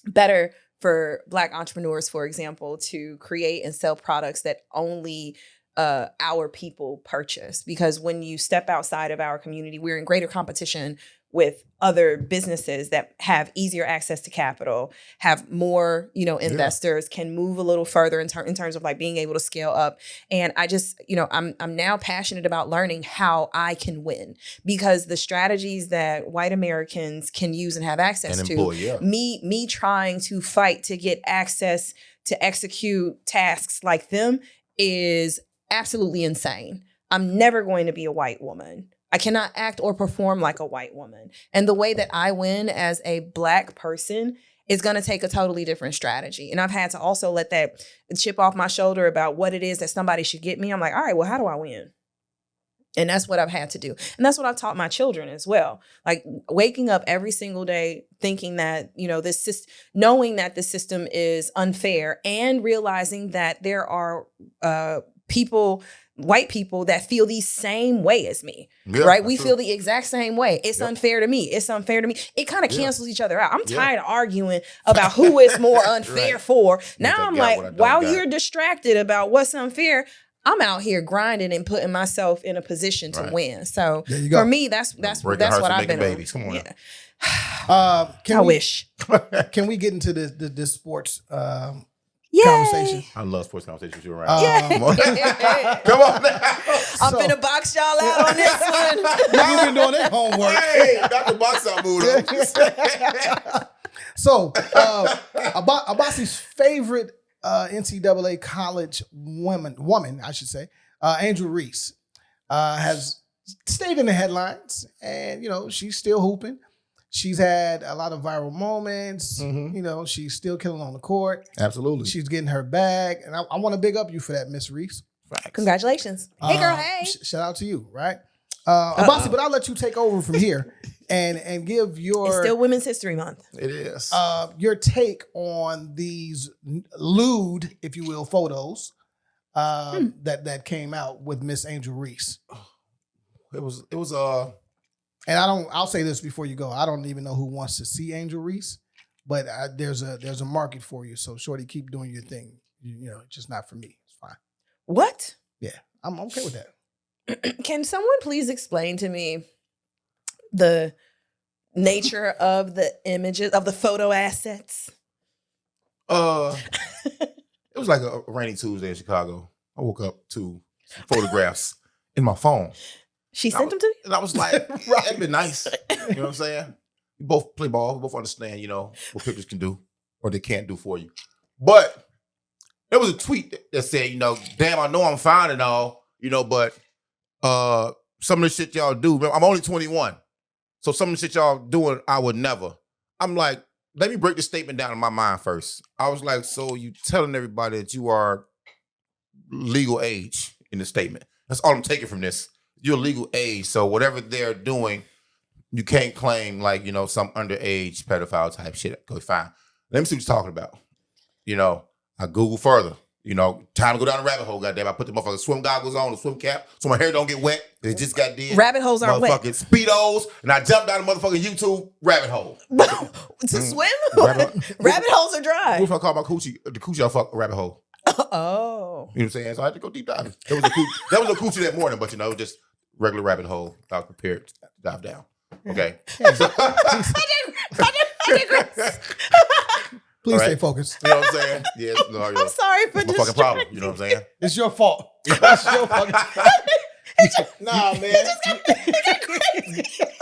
better for black entrepreneurs, for example, to create and sell products that only our people purchase. Because when you step outside of our community, we're in greater competition with other businesses that have easier access to capital, have more, investors, can move a little further in terms of like being able to scale up. And I just, I'm now passionate about learning how I can win, because the strategies that white Americans can use and have access And to, employ, yeah. me trying to fight to get access to execute tasks like them is absolutely insane. I'm never going to be a white woman. I cannot act or perform like a white woman. And the way that I win as a black person is going to take a totally different strategy. And I've had to also let that chip off my shoulder about what it is that somebody should get me. I'm like, all right, well, how do I win? And that's what I've had to do. And that's what I've taught my children as well. Like waking up every single day thinking that, knowing that the system is unfair and realizing that there are white people that feel the same way as me, right? We feel the exact same way. It's unfair to me. It's unfair to me. It kind of cancels each other out. I'm tired of arguing about who is more unfair for. Now I'm like, while you're distracted about what's unfair, I'm out here grinding and putting myself in a position to win. So for me, that's what I've been babies. Come on. Yeah. I wish. Can we get into this sports Yay. conversation? I love sports conversations with you around. Come on. Come on now. I'm finna box y'all out on this one. You've been doing their homework. Hey, got the box out mood. So, Abasi's favorite NCAA college woman, I should say, Angel Reese, has stayed in the headlines, and she's still hooping. She's had a lot of viral moments. Mm-hmm. She's still killing on the court. Absolutely. She's getting her bag, and I want to big up you for that, Miss Reese. Facts. Congratulations. Hey, girl, hey. Shout out to you, right? Abasi, but I'll let you take over from here and give your... It's still Women's History Month. It is. Your take on these lewd, if you will, photos that came out with Miss Angel Reese. It was And I'll say this before you go. I don't even know who wants to see Angel Reese, but there's a market for you. So shorty, keep doing your thing. Just not for me. It's fine. What? Yeah, I'm okay with that. Can someone please explain to me the nature of the images, of the photo assets? It was like a rainy Tuesday in Chicago. I woke up to photographs in my phone. She sent them to you? And I was like, that'd been nice. You know what I'm saying? We both play ball. We both understand, what pictures can do or they can't do for you. But there was a tweet that said, damn, I know I'm fine and all, but some of the shit y'all do, I'm only 21. So some of the shit y'all doing, I would never. I'm like, let me break the statement down in my mind first. I was like, so you telling everybody that you are legal age in the statement. That's all I'm taking from this. You're legal age. So whatever they're doing, you can't claim some underage pedophile type shit. Okay, fine. Let me see what you're talking about. I Google further. Time to go down the rabbit hole, goddamn. I put the motherfucking swim goggles on, the swim cap, so my hair don't get wet. It just got dead. Rabbit holes aren't wet. Motherfucking Speedos, and I jumped down the motherfucking YouTube rabbit hole. To swim? Rabbit holes are dry. What if I call my coochie, the coochie I fuck a rabbit hole? Oh. You know what I'm saying? So I had to go deep diving. That was a coochie that morning, but just regular rabbit hole. I was prepared to dive down. Okay. I digress. Please stay focused. You know what I'm saying? Yeah. No, I'm sorry for my fucking problem. You know what I'm saying? It's your fault. It's your fucking fault. Nah, man.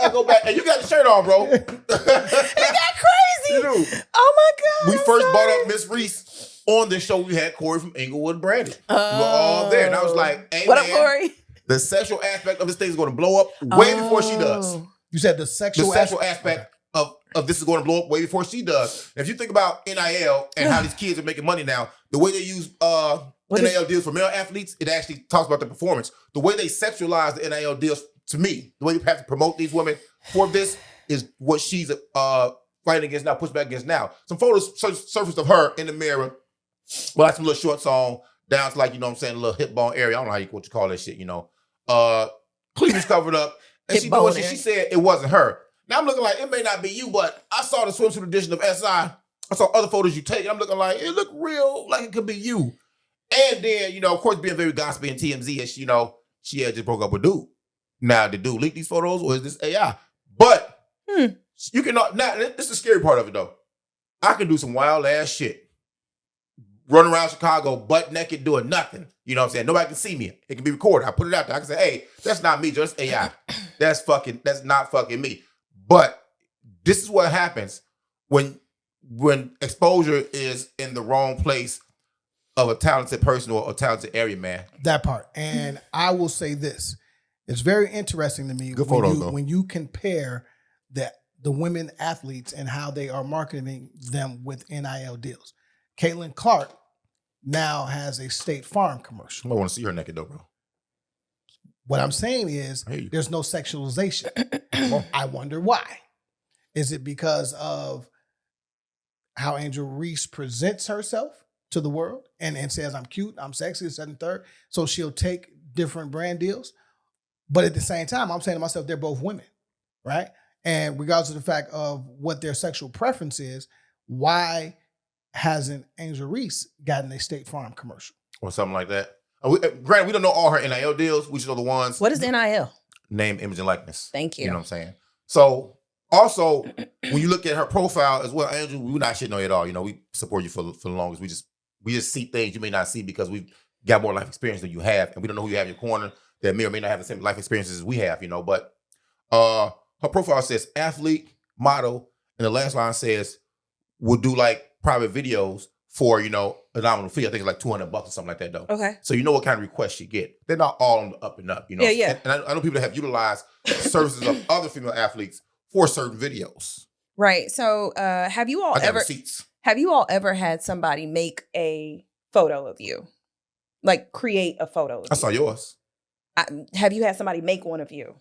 I go back. And you got the shirt on, bro. It got crazy. You do. Oh my God. We first brought up Miss Reese on this show. We had Corey from Inglewood Brandon. We were all there. And I was like, hey, what up, Corey? The sexual aspect of this thing is going to blow up way before she does. You said the sexual aspect of this is going to blow up way before she does. And if you think about NIL and how these kids are making money now, the way they use NIL deals for male athletes, it actually talks about the performance. The way they sexualize the NIL deals, to me, the way you have to promote these women for this is what she's fighting against now, pushing back against now. Some photos surfaced of her in the mirror, like some little short song, down to a little hip bone area. I don't know what you call that shit, Cleveland's covered up. And she doing shit. She said it wasn't her. Now I'm looking like, it may not be you, but I saw the swimsuit edition of SI. I saw other photos you take, and I'm looking like, it looked real, like it could be you. And then, of course, being very gossipy and TMZ-ish, she had just broke up with dude. Now, did dude leak these photos, or is this AI? But you cannot, now, this is the scary part of it, though. I can do some wild-ass shit. Run around Chicago butt naked doing nothing. You know what I'm saying? Nobody can see me. It can be recorded. I put it out there. I can say, hey, that's not me, just AI. That's not fucking me. But this is what happens when exposure is in the wrong place of a talented person or a talented area, man. That part. And I will say this. It's very interesting to me when you compare the women athletes and how they are marketing them with NIL deals. Caitlin Clark now has a State Farm commercial. I want to see her naked though, bro. What I'm saying is there's no sexualization. Well, I wonder why. Is it because of how Angel Reese presents herself to the world and says, I'm cute, I'm sexy, this, that, and third. So she'll take different brand deals. But at the same time, I'm saying to myself, they're both women, right? And regardless of the fact of what their sexual preference is, why hasn't Angel Reese gotten a State Farm commercial? Or something like that. Granted, we don't know all her NIL deals. We just know the ones. What is NIL? Name, image, and likeness. Thank you. You know what I'm saying? So, also, when you look at her profile as well, Angel, we're not shitting on you at all. You know, we support you for the longest. We just see things you may not see because we've got more life experience than you have. And we don't know who you have in your corner that may or may not have the same life experiences as we have, you know. But her profile says athlete, model, and the last line says, we'll do like private videos for, you know, a nominal fee. I think it's like $200 or something like that, though. Okay. So you know what kind of requests you get. They're not all on the up and up, you know. Yeah. And I know people that have utilized services of other female athletes for certain videos. Right. So have you all ever had somebody make a photo of you? Like create a photo of I saw yours. Have you had somebody make one of you?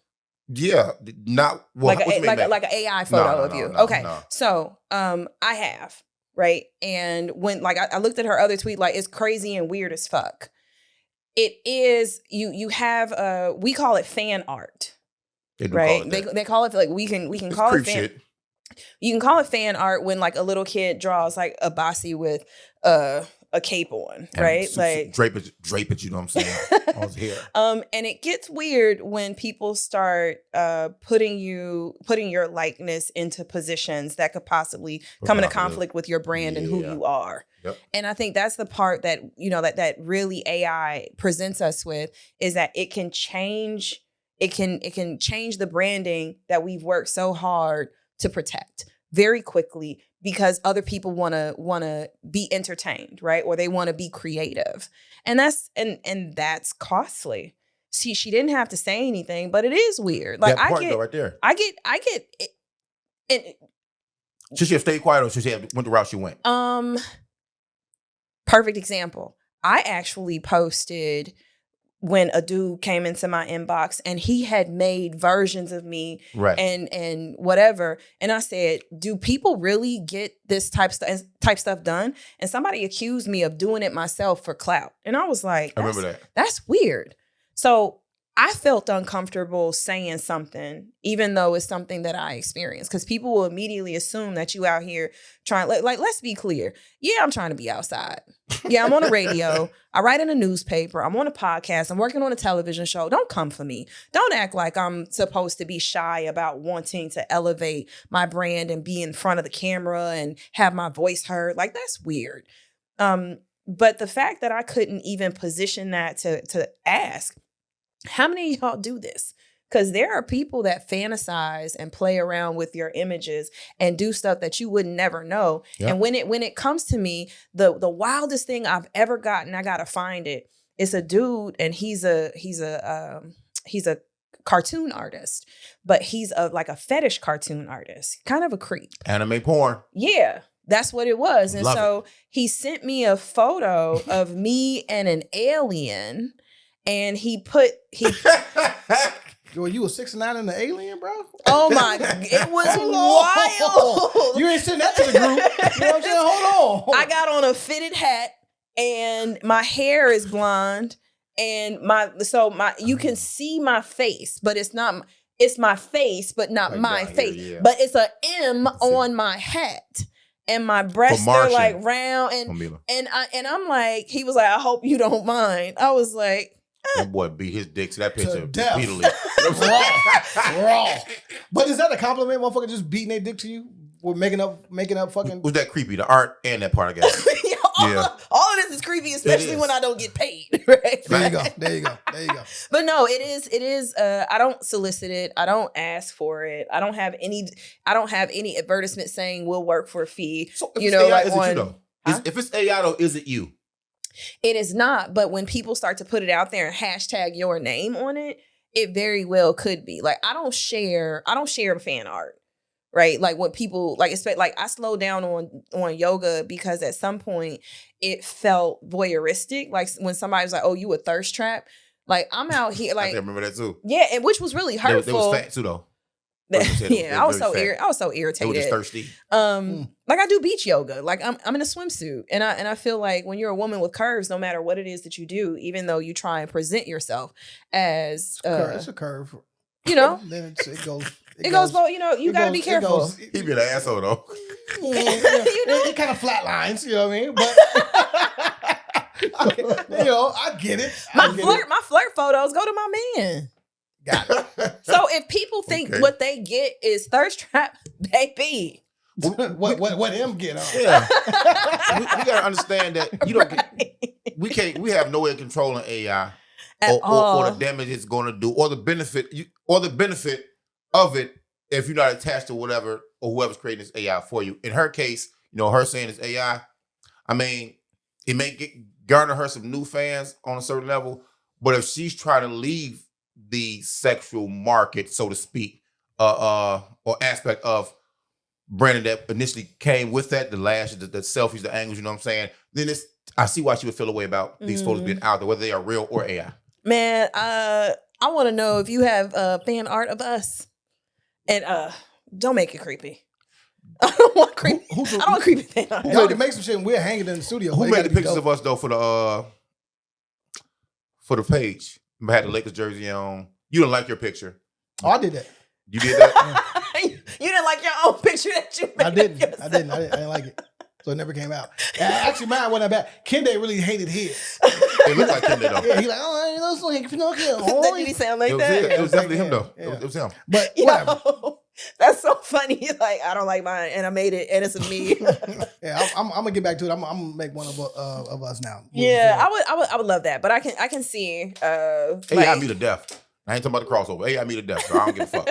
Yeah. Not well, like an AI photo of you. Okay. No. So I have. Right. And when I looked at her other tweet, like it's crazy and weird as fuck. It is you have we call it fan art. Right. They call it like we can it's call it fan. Shit. You can call it fan art when like a little kid draws like Abasi with a cape on, right? Like drape it, you know what I'm saying? I was here. And it gets weird when people start putting your likeness into positions that could possibly come into conflict with your brand and who you are. Yep. And I think that's the part that, you know, that really AI presents us with is that it can change the branding that we've worked so hard to protect very quickly because other people want to be entertained, right? Or they want to be creative. And that's costly. See, she didn't have to say anything, but it is weird. Like that part, though, right there. I get it. Should she have stayed quiet or should she have went the route she went? Perfect example. I actually posted when a dude came into my inbox and he had made versions of me and whatever. And I said, do people really get this type stuff done? And somebody accused me of doing it myself for clout. And I was like, I remember that. That's weird. So I felt uncomfortable saying something, even though it's something that I experienced, because people will immediately assume that you out here trying, like, let's be clear. Yeah, I'm trying to be outside. Yeah, I'm on the radio. I write in a newspaper. I'm on a podcast. I'm working on a television show. Don't come for me. Don't act like I'm supposed to be shy about wanting to elevate my brand and be in front of the camera and have my voice heard. Like, that's weird. But the fact that I couldn't even position that to ask, how many of y'all do this? Because there are people that fantasize and play around with your images and do stuff that you would never know. Yep. And when it comes to me, the wildest thing I've ever gotten, I gotta find it. It's a dude, and he's a cartoon artist, but he's like a fetish cartoon artist, kind of a creep. Anime porn. Yeah. That's what it was. And Love it. He sent me a photo of me and an alien. And he Yo, you was 6'9" in the alien, bro? Oh my, it was wild. You ain't sending that to the group. You know what I'm saying? Hold on. I got on a fitted hat and my hair is blonde and you can see my face, but it's my face, but not my face. Here, yeah. But it's a M on my hat. And my breasts are like round and I'm like, he was like, I hope you don't mind. I was like, that boy beat his dick to that picture repeatedly. Raw. But is that a compliment, motherfucker, just beating their dick to you? We're making up fucking... Was that creepy? The art and that part, I guess. All of this is creepy, especially when I don't get paid. Right? There you go. But no, it is. I don't solicit it. I don't ask for it. I don't have any advertisement saying we'll work for a fee. So if it's AI, is it you though? If it's AI though, is it you? It is not, but when people start to put it out there and hashtag your name on it, it very well could be. Like I don't share fan art, right? Like what people like I slowed down on yoga because at some point it felt voyeuristic. Like when somebody was like, "Oh, you a thirst trap." Like I'm out here, I like remember that too. yeah, and which was really They hurtful. was fat too though. Yeah, I was so They were irritated. just thirsty. Like I do beach yoga. Like I'm in a swimsuit, and I feel like when you're a woman with curves, no matter what it is that you do, even though you try and present yourself as it's a curve. You know, then it goes. It goes well. You know, you gotta be careful. He be an asshole though. You know? It kind of flat lines. You know what I mean? But you know, I get it. My flirt photos go to my man. Got it. So if people think what they get is thirst trap, baby. What him get on? Yeah. we gotta understand that you don't get, we have no way of controlling AI or the damage it's gonna do or the benefit of it if you're not attached to whatever or whoever's creating this AI for you. In her case, you know, her saying it's AI, I mean, it may garner her some new fans on a certain level, but if she's trying to leave the sexual market, so to speak, or aspect of branding that initially came with that, the lashes, the selfies, the angles, you know what I'm saying? Then I see why she would feel a way about these photos being out there, whether they are real or AI. Man, I want to know if you have fan art of us, and don't make it creepy. I don't want creepy. I don't want creepy fan art. Y'all can make some shit and we're hanging in the studio. Who made the pictures of us though for the page? I had the Lakers jersey on. You didn't like your picture. Oh, I did that. You did that? You didn't like your own picture that you made. I didn't like it. So it never came out. Actually, mine wasn't that bad. Kende really hated his. It looked like Kende though. Yeah, he like, oh, it looks like Pinocchio. Did he sound like It was that? it. It was definitely him though. Yeah. It was him. But whatever. Yo, that's so funny. Like I don't like mine, and I made it, and it's a me. Yeah, I'm gonna get back to it. I'm gonna make one of us now. Yeah, I would love that, but I can see. AI me to death. I ain't talking about the crossover. AI me to death. So I don't give a fuck.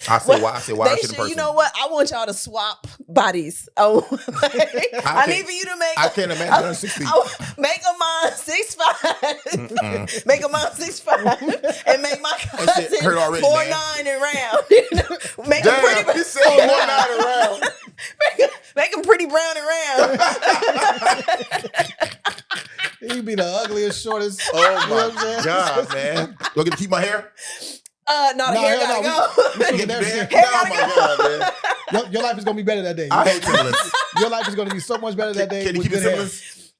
I say why I shit in person. You know what? I want y'all to swap bodies. Oh, I need for you to make. I can't imagine 6 feet. Make a mine 6'5". Make a mine 6'5", and make my cousin 4'9" and round. Make Damn, him pretty. He said 4'9" and round. Make him pretty brown and round. He'd be the ugliest, shortest. Oh my God, man! Do I get to keep my hair? No, the hair gotta go. Get that shit. Oh my God, man! Your life is gonna be better that day. I hate Timberlands. Your life is gonna be so much better that day. Can you with keep it good hair. Timberlands?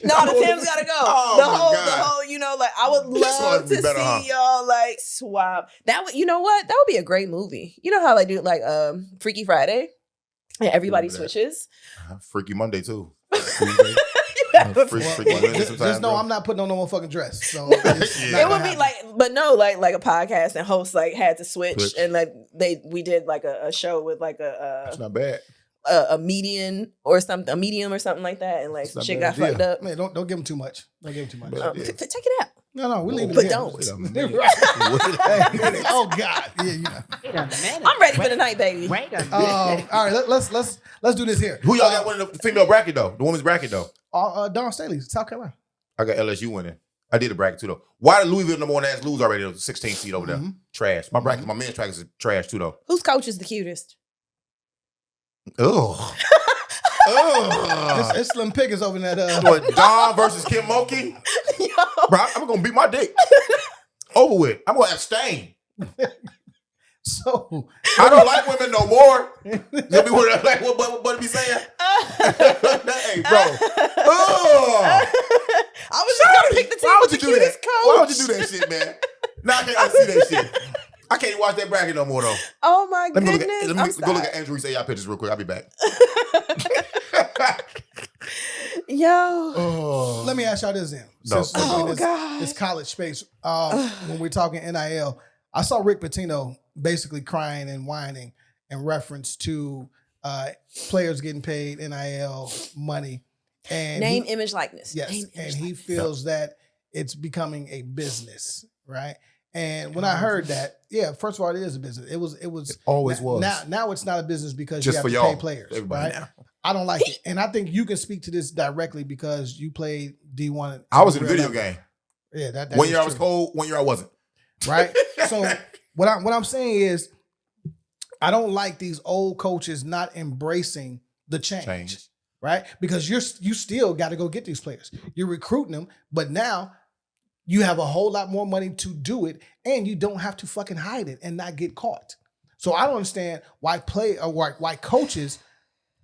No, the Tim's gotta go. Oh, the whole, you know, like I would This one love would be to better, see huh? y'all like swap. That would, you know what? That would be a great movie. You know how they do like Freaky Friday, and everybody switches. Freaky Monday too. Just know I'm not putting on no motherfucking dress. So it would be like, but no, like a podcast and hosts like had to switch. And like we did like a show with like It's not bad. a medium or something like that, and like shit got fucked up. Man, don't give them too much. Don't give them too much. Take it out. No, we leave it. But here. don't. Oh God, yeah, you know. I'm ready for the night, baby. All right, let's do this here. Who y'all got winning the female bracket though? The women's bracket though? Dawn Staley, South Carolina. I got LSU winning. I did a bracket too though. Why did Louisville number one ass lose already? The 16th seed over there. Trash. My bracket, my men's bracket is trash too though. Whose coach is the cutest? Ugh. It's Slim Pickens over in that. Don versus Kim Mulkey. Bro, I'm gonna beat my dick. Over with. I'm gonna abstain. So I don't like women no more. Let me what like what be saying. Hey, bro. I was just gonna pick the team with the cutest coach. Why would you do that shit, man? Now I can't see that shit. I can't even watch that bracket no more though. Oh my Let me goodness! go look at Angel Reese AI pictures real quick. I'll be back. Yo. let me ask y'all this then. No. Since we're in this college space, when we're talking NIL, I saw Rick Pitino basically crying and whining in reference to players getting paid NIL money. And Name, image, likeness. Yes, Name, and image, he likeness. feels that it's becoming a business, right? And when I heard that, yeah, first of all, it is a business. It always was. Now it's not a business because Just you have for to y'all, pay players, everybody. right? I don't like it, and I think you can speak to this directly because you played D1. I was in a video game. Yeah, that 1 year is I was true. cold, 1 year I wasn't. Right. So what I'm saying is, I don't like these old coaches not embracing the change. Right? Because you still got to go get these players. You're recruiting them, but now You have a whole lot more money to do it, and you don't have to fucking hide it and not get caught. So I don't understand why why coaches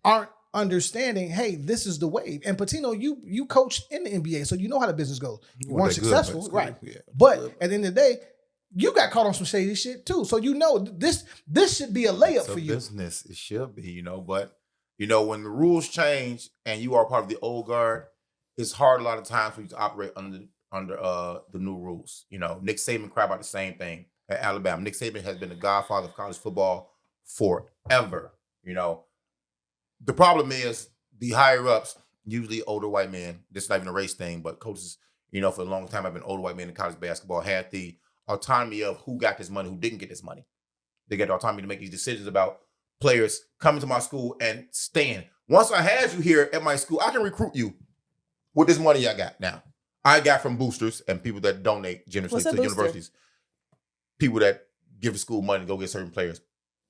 aren't understanding, hey, this is the wave. And Patino, you coached in the NBA, so you know how the business goes. You weren't successful, right? Yeah, but at the end of the day, you got caught on some shady shit too. So you know this should be a layup for you. Business, it should be, but when the rules change and you are part of the old guard, it's hard a lot of times for you to operate under the new rules. Nick Saban cried about the same thing at Alabama. Nick Saban has been the godfather of college football forever. The problem is the higher ups, usually older white men. This is not even a race thing, but coaches, for a long time have been older white men in college basketball, had the autonomy of who got this money, who didn't get this money. They get the autonomy to make these decisions about players coming to my school and staying. Once I had you here at my school, I can recruit you with this money I got now. I got from boosters and people that donate generously to universities. People that give the school money to go get certain players.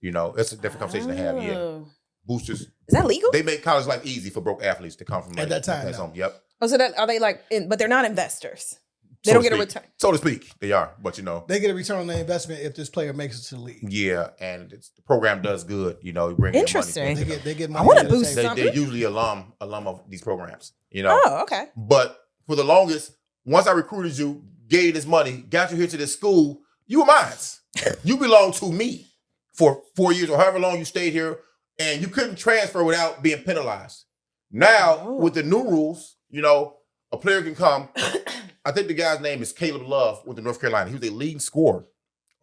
It's a different conversation to have. Yeah, boosters. Is that legal? They make college life easy for broke athletes to come from at that time. Home. Yep. Oh, so that are they but they're not investors. They don't get a return. So to speak, they are, but they get a return on their investment if this player makes it to the league. Yeah, and the program does good. You bring interesting. In money. They get money. I want to boost They're something. usually alum of these programs. Oh, okay. But for the longest, once I recruited you, gave you this money, got you here to this school, you were mine. You belong to me for 4 years or however long you stayed here, and you couldn't transfer without being penalized. Now, with the new rules, a player can come. I think the guy's name is Caleb Love with the North Carolina. He was a leading scorer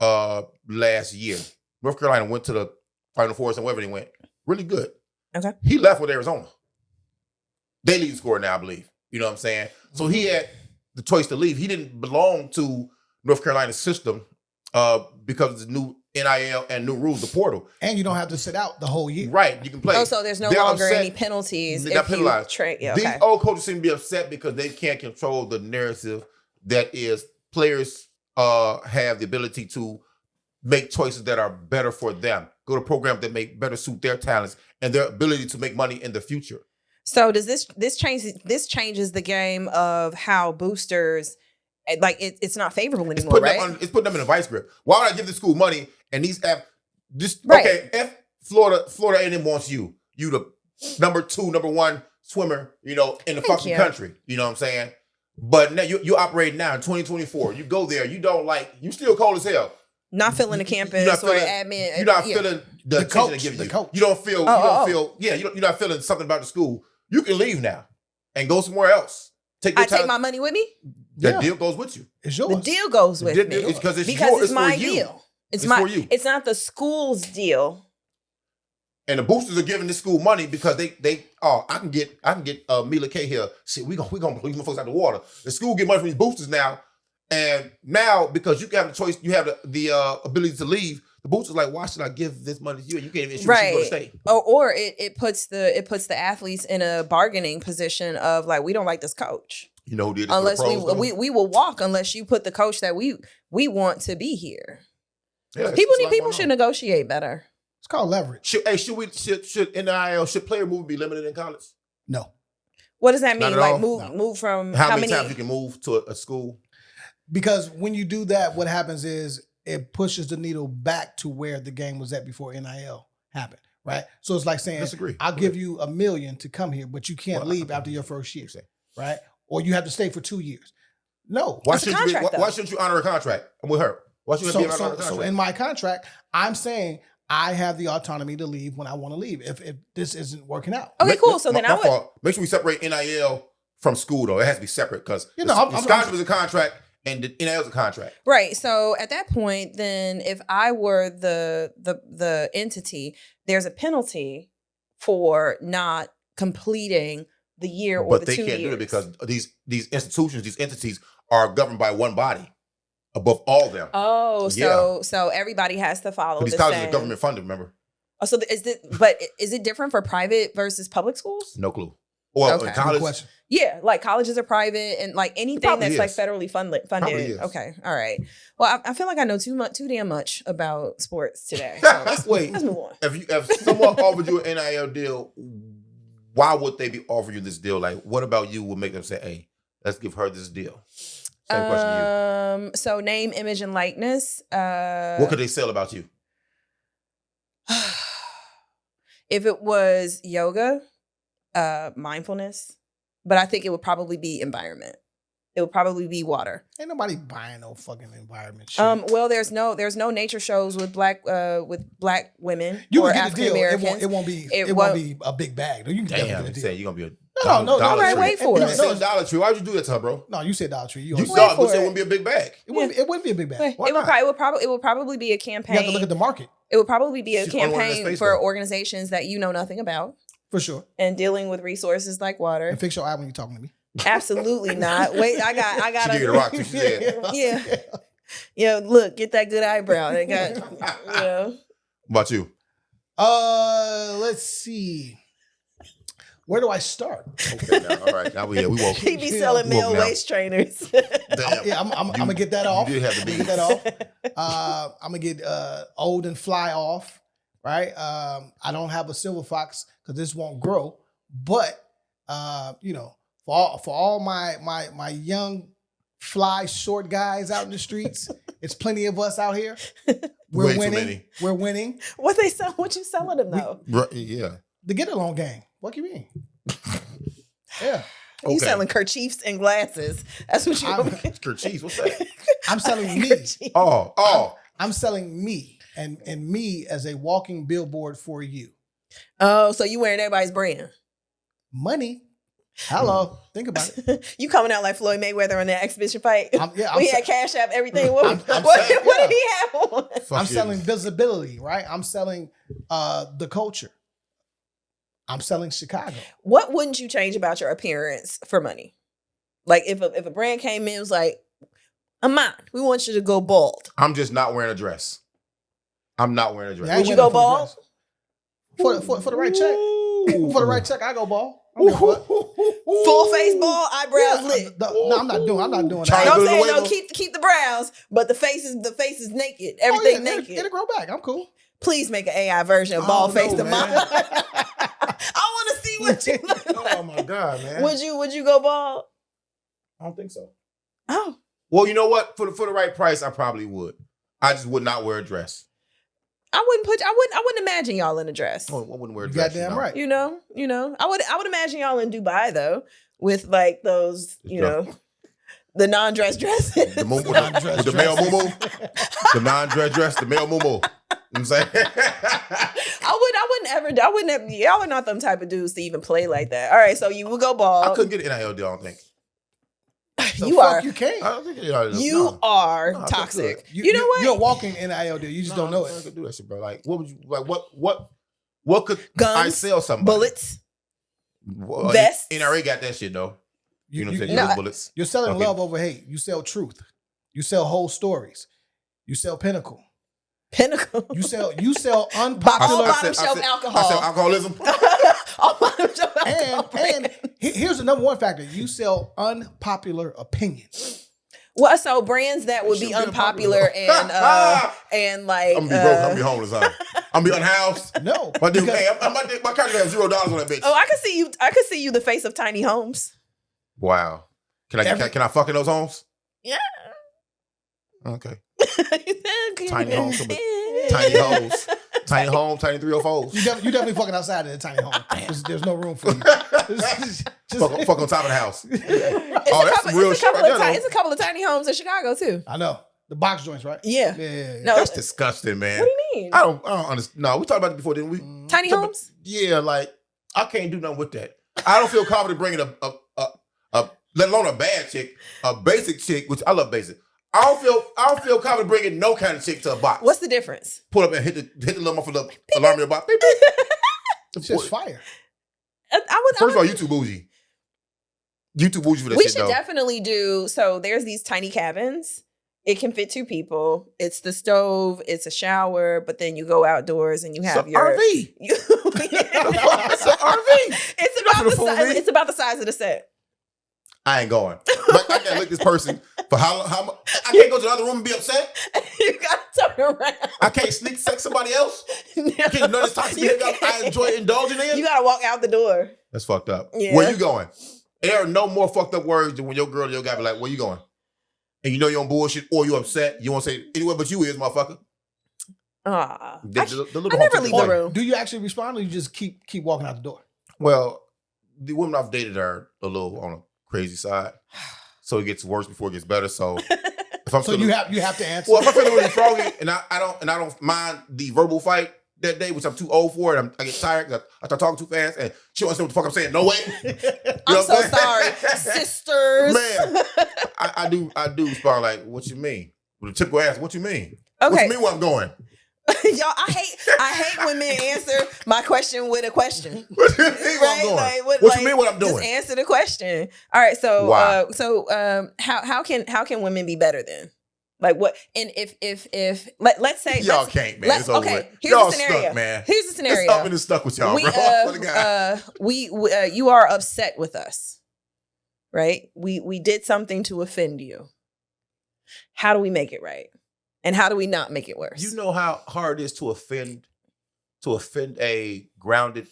last year. North Carolina went to the Final Four and wherever they went. Really good. Okay. He left with Arizona. They leading scorer now, I believe. You know what I'm saying? So he had the choice to leave. He didn't belong to North Carolina's system because of the new NIL and new rules, the portal. And you don't have to sit out the whole year. Right. You can play. Oh, so there's no longer any penalties if penalized. Yeah, These old coaches seem to be upset because they can't control the narrative that is players have the ability to make choices that are better for them, go to programs that make better suit their talents and their ability to make money in the future. So does this changes the game of how boosters it's not favorable anymore, right? It's putting them in a vice grip. Why would I give the school money and these right. Okay, if Florida A&M wants you the number 1 swimmer, in the fucking country. You know what I'm saying? But now you operate now in 2024. You go there, you still cold as hell. Not feeling the campus or the admin. You're not feeling the attention they give you. Coach. You don't feel, you're not feeling something about the school. You can leave now and go somewhere else. Take my money with me? That deal goes with you. It's yours. The deal goes with me. Because it's my deal. It's for you. It's not the school's deal. And the boosters are giving the school money because I can get Mila K here. Shit, we gonna police my folks out the water. The school get money from these boosters now, and now because you have the choice, you have the ability to leave. The boosters like, why should I give this money to you? You can't even ensure she's gonna stay. Or it puts the athletes in a bargaining position of like, we don't like this coach. You know who did this? Unless we will walk unless you put the coach that we want to be here. Yeah, people should negotiate better. It's called leverage. Should NIL, should player movement be limited in college? No. What does that mean? Like No. move from how many times you can move to a school? Because when you do that, what happens is it pushes the needle back to where the game was at before NIL happened, right? So it's like saying, I'll give you $1 million to come here, but you can't leave after your first year, right? Or you have to stay for 2 years. No. Why shouldn't you honor a contract? I'm with her. Why shouldn't you honor a contract? So in my contract, I'm saying I have the autonomy to leave when I want to leave if this isn't working out. Okay, cool. So then make sure we separate NIL from school, though. It has to be separate because scholarship is a contract and the NIL is a contract. Right. So at that point, then if I were the entity, there's a penalty for not completing the year or the 2 years. But they can't do it because these institutions, these entities are governed by one body above all of them. Oh, so everybody has to follow. These colleges are government funded, remember? Oh, so is it different for private versus public schools? No clue. Well, in college, yeah, like colleges are private and like anything that's like federally funded. Okay, all right. Well, I feel like I know too damn much about sports today. So let's move on. If someone offered you an NIL deal, why would they be offering you this deal? Like, what about you would make them say, "Hey, let's give her this deal"? Same question to you. So name, image, and likeness. What could they sell about you? If it was yoga, mindfulness, but I think it would probably be environment. It would probably be water. Ain't nobody buying no fucking environment shit. Well, there's no nature shows with black women You or can get a African deal. Americans. It won't be a big bag. You can Damn, definitely you get a said deal. you're gonna be a No, Dollar all right, Tree. wait for You it. said Dollar Tree. Why'd you do that to her, bro? No, you said Dollar Tree. You Wait thought for it it. wouldn't be a big bag. It wouldn't be a big bag. Why It would probably be a campaign. You have to look at the market It would probably be a She's the only one in this campaign space, for though. organizations that you know nothing about for sure. and dealing with resources like water. And fix your eye when you're talking to me. Absolutely not. Wait, I got. She gave you the rock too. She said. Yeah. Yeah, look, get that good eyebrow. They got, What about you? Let's see. Where do I start? Okay, now, all right. Now we woke. He be Yeah, selling I'm woke male now. waist trainers. Damn. Yeah, I'm gonna get that off. You did have the I'm beans. gonna get that off. I'm gonna get old and fly off. Right. I don't have a silver fox because this won't grow. But for all my young fly short guys out in the streets, it's plenty of us out here. We're Way too winning. many. We're winning. What you selling them though? Right, yeah. The get along gang. What you mean? Yeah. You Okay. selling kerchiefs and glasses. That's what you're I'm- Kerchiefs. What's that? I'm selling me. Kerchief. Oh. I'm selling me and me as a walking billboard for you. Oh, so you wearing everybody's brand. Money. Hello. Think about it. You coming out like Floyd Mayweather on that exhibition fight. I'm We had Cash App, everything. What, I'm what, saying, what yeah. did he have on? Fuck I'm you. selling visibility, right? I'm selling the culture. I'm selling Chicago. What wouldn't you change about your appearance for money? Like if a brand came in and was like, Amon, we want you to go bald. I'm just not wearing a dress. I'm not wearing a dress. I ain't Would you wearing go it for the bald? dress. For the right check. For the right check, I go bald. I don't give a fuck. Full face bald, eyebrows lit. No, I'm not doing Charlie that. No, I'm Good saying Nuevo. no, keep the brows, but the face is naked. Oh, Everything yeah, naked. It'll grow back. I'm cool. Please make an AI version of bald face to man. mine. I want to see what you look like. Oh my God, man. Would you go bald? I don't think so. Oh, Well, you know what? For the right price, I probably would. I just would not wear a dress. I wouldn't imagine y'all in a dress. I wouldn't wear a You dress. goddamn right. You know. I would imagine y'all in Dubai though, with like those, the non-dress dresses. The moo Non-dress with the male dresses. moo the non-dress dress, the male moo. You know what I'm saying? I wouldn't have, y'all are not them type of dudes to even play like that. All right, so you would go bald. I couldn't get an NIL deal, I don't think. The You fuck are you can't. I don't think NIL deal. you no. are No, I couldn't toxic. do You know what? You're walking NIL deal. You just don't know I it. could do that shit, bro. Like, what would you like? What could Guns, I sell somebody? bullets. Well, vests. NRA got that shit though. You know what I'm saying? No, Those bullets. You're selling Okay. love over hate. You sell truth. You sell whole stories. You sell pinnacle. Pinnacle. You sell All unpopular. bottom shelf alcohol. I sell alcoholism. All bottom shelf alcohol. and here's the number one factor. You sell unpopular opinions. Well, so brands that would be Should be unpopular and like I'm gonna be broke. I'm gonna be homeless. Huh? I'm gonna be unhoused. No. My dude, because- hey, my country has $0 on that bitch. oh, I could see you the face of tiny homes. Wow. Can I fuck in those homes? Yeah. Okay. Tiny Tiny homes. Tiny hoes. Tiny home. Tiny 304s. You definitely fucking outside of the tiny home. There's no room for you. Fuck on top of the house. It's Oh, a that's couple, some real it's a shit couple right of there, it's a couple of tiny homes in Chicago too. I know. The box joints, right? Yeah. Yeah. No, That's disgusting, man. what do you mean? I don't understand. No, we talked about it before, didn't we? Tiny Talk about- homes? Yeah, like I can't do nothing with that. I don't feel confident bringing a let alone a bad chick, a basic chick, which I love basic. I don't feel confident bringing no kind of chick to a box. What's the difference? Pull up and hit the little muffler alarm in the box. Beep, beep. It's just fire. First of all, you too bougie. You too bougie for that We shit, should though. definitely do. So there's these tiny cabins. It can fit 2 people. It's the stove. It's a shower. But then you go outdoors and you have It's a your RV. It's an RV. It's about Nothing the to fool size. me. It's about the size of the set. I ain't going. But I can't look this person for how much. I can't go to the other room and be upset. You gotta turn around. I can't sneak sex somebody else. I can't none of this toxic You behavior I enjoy indulging in. You gotta walk out the door. That's fucked up. Yeah. Where you going? There are no more fucked up words than when your girl or your guy be like, where you going? and you know you're on bullshit or you're upset, you want to say anywhere but you is, motherfucker. I The little never hometown leave boy. the room. Do you actually respond, or you just keep walking out the door? Well, the women I've dated are a little on a crazy side, so it gets worse before it gets better. So if I'm So feeling, you have to answer. well, if I'm feeling really froggy and I don't mind the verbal fight that day, which I'm too old for, and I get tired because I start talking too fast, and she don't understand what the fuck I'm saying. No way. You I'm know so what saying? sorry, sisters. Man, I do respond like, what you mean? With a typical answer, what you mean? Okay. What you mean where I'm going? Y'all, I hate when men answer my question with a question. What you mean where I'm going? Like, What you mean what I'm Just doing? answer the question. All right. So, Why? how can women be better then? Like what? And if let's say Y'all can't, man. It's over okay. with. Here's Y'all the scenario. stuck, man. Here's the scenario. It's up and it's stuck with y'all, we, bro. I swear to God. you are upset with us, right? We did something to offend you. How do we make it right? And how do we not make it worse? You know how hard it is to offend a grounded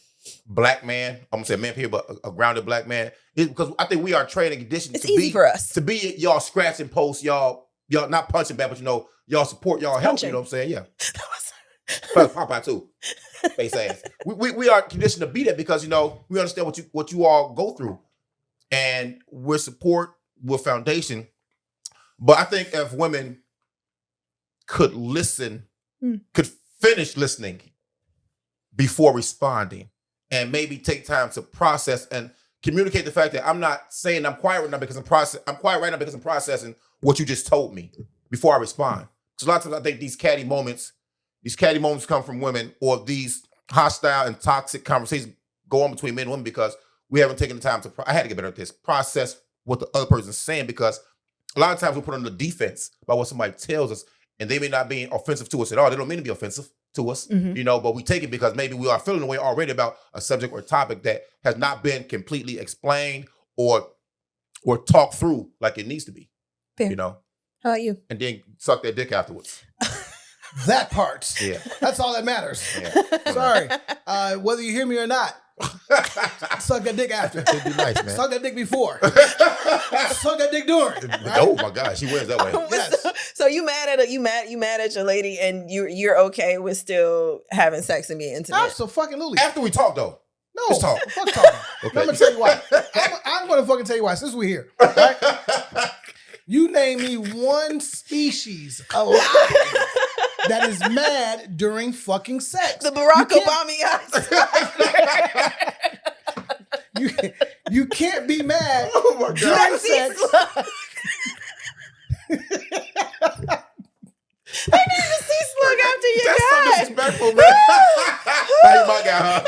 black man. I'm gonna say man here, but a grounded black man. It's because I think we are trained and conditioned It's to easy be for us. to be y'all scratching posts, y'all not punching back, but y'all support, y'all help. Punching. You know what I'm saying? Yeah. Plus Popeye too. Face ass. We are conditioned to be that because we understand what you all go through, and we're support, we're foundation. But I think if women could listen, could finish listening before responding, and maybe take time to process and communicate the fact that I'm not saying I'm quiet right now because I'm quiet right now because I'm processing what you just told me before I respond. Because a lot of times I think these catty moments come from women, or these hostile and toxic conversations go on between men and women because we haven't taken the time to, I had to get better at this, process what the other person's saying, because a lot of times we put on the defense by what somebody tells us, and they may not be offensive to us at all. They don't mean to be offensive to us, but we take it because maybe we are feeling the way already about a subject or topic that has not been completely explained or talked through like it needs to be. Fair. How about you? And then suck their dick afterwards. That part. Yeah. That's all that matters. Yeah. Sorry. Whether you hear me or not, suck that dick after. It'd be nice, man. Suck that dick before. Suck that dick during. Right? Oh my God, she wins that way. Yes. So you mad at your lady, and you're okay with still having sex and being intimate? Absolutely. After we talk though. No, Let's talk. fuck talking. Okay. I'm gonna tell you why. I'm gonna fucking tell you why. Since we're here, right? You name me one species alive that is mad during fucking sex. The Barack Obama. You can't be mad Oh my God. during sex. I need to see slug after your That's so guy. disrespectful, man. Now you my guy, huh?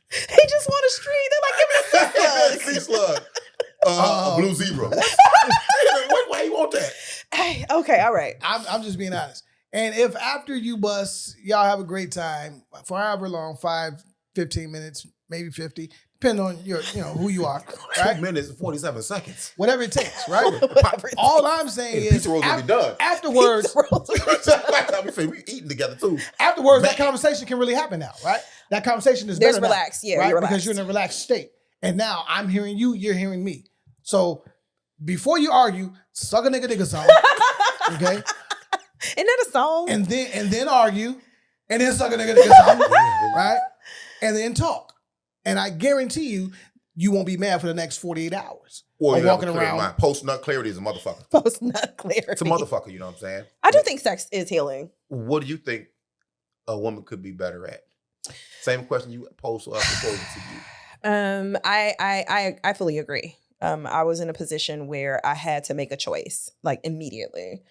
He just want a street. They're like, give me a sea Sea slug. slug. A blue zebra. Why you want that? Hey, okay, all right. I'm just being honest. And if after you bust, y'all have a great time for however long, 5, 15 minutes, maybe 50, depending on who you are, 2 right? minutes and 47 seconds. Whatever it takes, right? All I'm saying Hey, is pizza rolls will be done. afterwards, We eating together too. afterwards, that conversation can really happen now, right? That conversation is There's better now, relaxed, yeah, right? you're Because relaxed. you're in a relaxed state. And now I'm hearing you, you're hearing me. So before you argue, suck a nigga song, okay? Isn't that a song? And then argue, and then suck a nigga song, right? And then talk. And I guarantee you won't be mad for the next 48 hours. Or you walking walking around. around. Post nut clarity is a motherfucker. Post nut clarity. It's a motherfucker, you know what I'm saying? I do think sex is healing. What do you think a woman could be better at? Same question you posed to us, proposing to you. I fully agree. I was in a position where I had to make a choice, like immediately.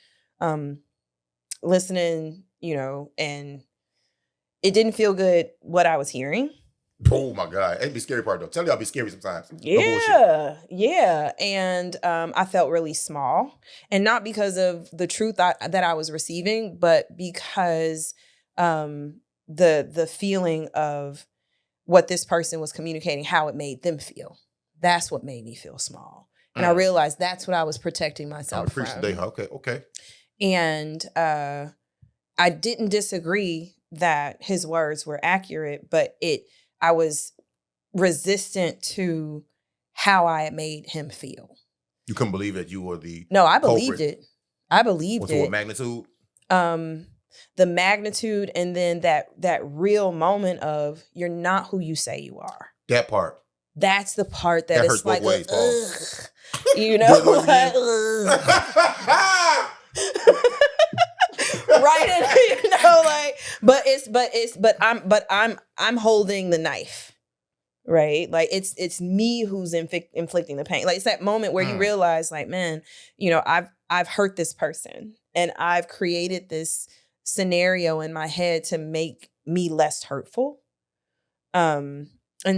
Listening, and it didn't feel good what I was hearing. Oh my God. It'd be scary part though. Tell y'all be scary sometimes. No Yeah. Yeah. And I felt really small, and not because of the truth that I was receiving, but because the feeling of what this person was communicating, how it made them feel. That's what made me feel small. And I realized that's what I was protecting myself from. Today. Okay. And I didn't disagree that his words were accurate, but I was resistant to how I made him feel. You couldn't believe that you were the No, I believed culprit. it. I believed What's what it. magnitude? The magnitude, and then that real moment of you're not who you say you are. That part. That's the part that That is hurts like, both ways, Paul. you know, Do it once like, again. right? And, you know, like, but I'm holding the knife, right? Like it's me who's inflicting the pain. Like it's that moment where you realize, like, man, you know, I've hurt this person, and I've created this scenario in my head to make me less hurtful. And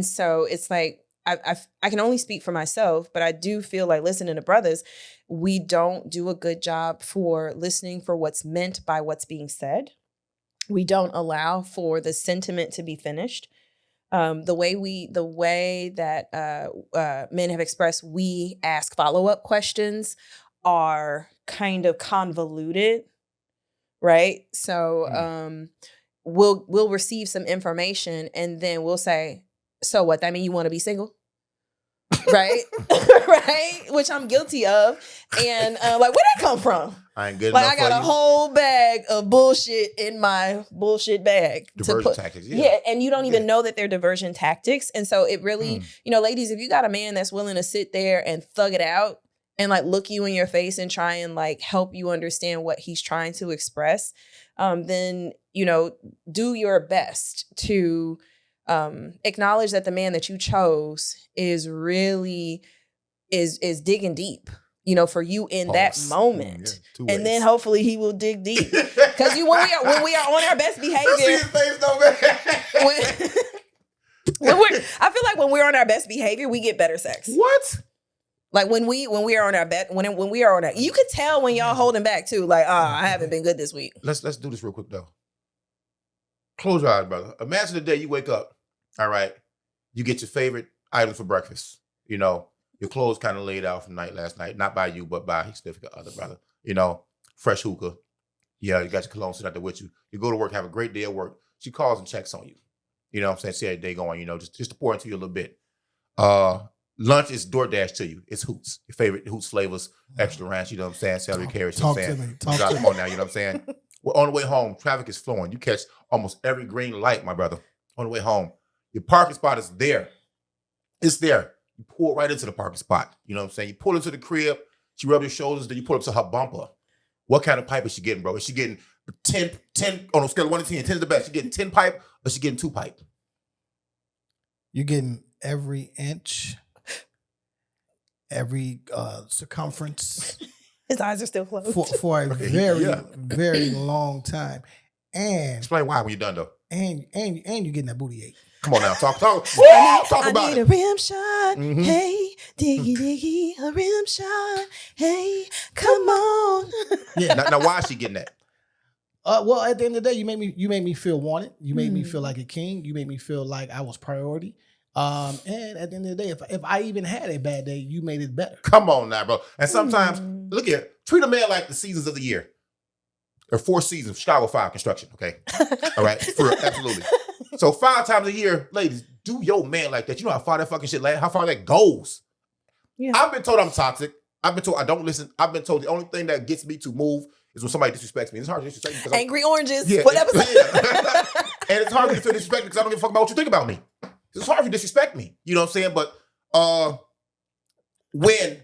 so it's like I can only speak for myself, but I do feel like listening to brothers, we don't do a good job for listening for what's meant by what's being said. We don't allow for the sentiment to be finished. The way that men have expressed we ask follow-up questions are kind of convoluted, right? So we'll receive some information and then we'll say, so what? That mean you want to be single? Right? Right? Which I'm guilty of. And like, where'd that come from? I ain't good Like, enough I got for a you. whole bag of bullshit in my bullshit bag. Diversion tactics. Yeah, and you don't even know that they're diversion tactics. And so it really, you know, ladies, if you got a man that's willing to sit there and thug it out and like look you in your face and try and like help you understand what he's trying to express, then, you know, do your best to acknowledge that the man that you chose is really is digging deep, you know, for you in that moment. And then hopefully he will dig deep. Because when we are on our best behavior. See his face though, man. I feel like when we're on our best behavior, we get better sex. What? Like when we are on our when we are on our, you could tell when y'all holding back too. Like, I haven't been good this week. Let's do this real quick though. Close your eyes, brother. Imagine the day you wake up. All right, you get your favorite item for breakfast. You know, your clothes kind of laid out from last night, not by you, but by his significant other, brother. You know, fresh hookah. Yeah, you got your cologne sitting out there with you. You go to work, have a great day at work. She calls and checks on you. You know what I'm saying? See how your day going, you know, just to pour into you a little bit. Lunch is DoorDash to you. It's Hoots. Your favorite Hoots flavors, extra ranch, you know what I'm saying? Celery, carrots, you know what I'm saying? Talk to me. Come on now, you know what I'm saying? Well, on the way home, traffic is flowing. You catch almost every green light, my brother, on the way home. Your parking spot is there. It's there. You pull right into the parking spot. You know what I'm saying? You pull into the crib, she rubs your shoulders, then you pull up to her bumper. What kind of pipe is she getting, bro? Is she getting 10 on a scale of 1 to 10? 10 is the best. She getting 10 pipe or she getting 2 pipe? You're getting every inch, every circumference His eyes are still closed. for a very long time. And Explain why when you're done, though. and you're getting that booty ate. Come on now. Talk about I need it. a rim shot. Mhm. Hey, diggy, a rim shot. Hey, come on. Yeah. Now, why is she getting that? Well, at the end of the day, you made me feel wanted. You made me feel like a king. You made me feel like I was priority. And at the end of the day, if I even had a bad day, you made it better. Come on now, bro. And sometimes, look here, treat a man like the seasons of the year. There are 4 seasons of Chicago 5 construction, okay? All right? Absolutely. So 5 times a year, ladies, do your man like that. You know how far that fucking shit lasts? How far that goes? Yeah. I've been told I'm toxic. I've been told I don't listen. I've been told the only thing that gets me to move is when somebody disrespects me. It's hard to disrespect me because Angry oranges. Yeah, Whatever. yeah. And it's hard for me to feel disrespected because I don't give a fuck about what you think about me. It's hard for you to disrespect me. You know what I'm saying? But when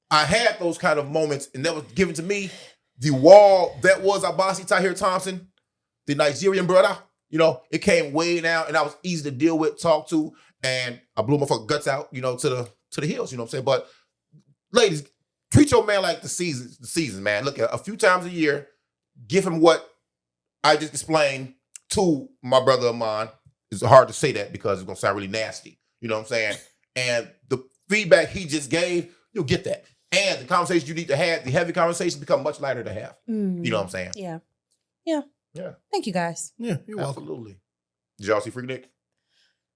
I had those kind of moments and that was given to me, the wall that was Abasi Tahir Thompson, the Nigerian brother, you know, it came way down and I was easy to deal with, talk to, and I blew my fucking guts out, you know, to the hills, you know what I'm saying? But ladies, treat your man like the seasons, man. Look, a few times a year, give him what I just explained to my brother Amon. It's hard to say that because it's gonna sound really nasty. You know what I'm saying? And the feedback he just gave, you'll get that. And the conversation you need to have, the heavy conversations become much lighter to have. You know what I'm saying? Yeah. Yeah. Thank you guys. Yeah, you're welcome. Absolutely. Did y'all see Freak Nick?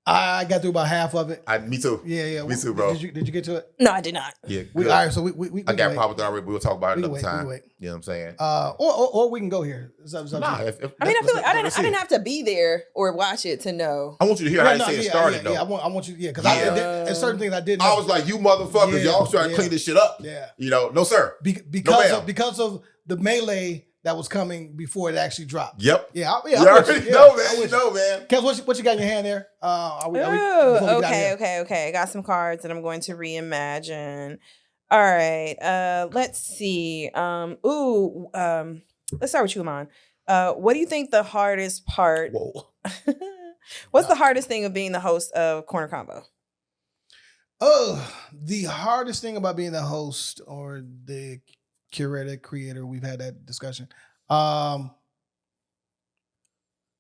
I got through about half of it. Me too. Yeah. Me too, bro. Did you get to it? No, I did not. Yeah. All Good. right, so we I got wait. problems already. We'll talk about it We another can time. wait. You know what I'm saying? Or we can go here. It's up to Nah, you. I mean, I feel like I didn't have to be there or watch it to know. I want you to hear how they say it started, though. Yeah, I want you, because Yeah. there's certain things I didn't know. I was like, you motherfuckers, Yeah, y'all trying to yeah. clean this shit up. Yeah. You know, no, sir. Because of the melee that was coming before it actually dropped. Yep. Yeah, You I'm with already you. know, I'm man. You with know, man. Kels, what you got in your hand there? Are we before we get out of here? Okay. I got some cards that I'm going to reimagine. All right. Let's see. Let's start with you, Amon. What do you think the hardest part? Whoa. What's the hardest thing of being the host of Corner Convo? Oh, the hardest thing about being the host or the curator, creator, we've had that discussion.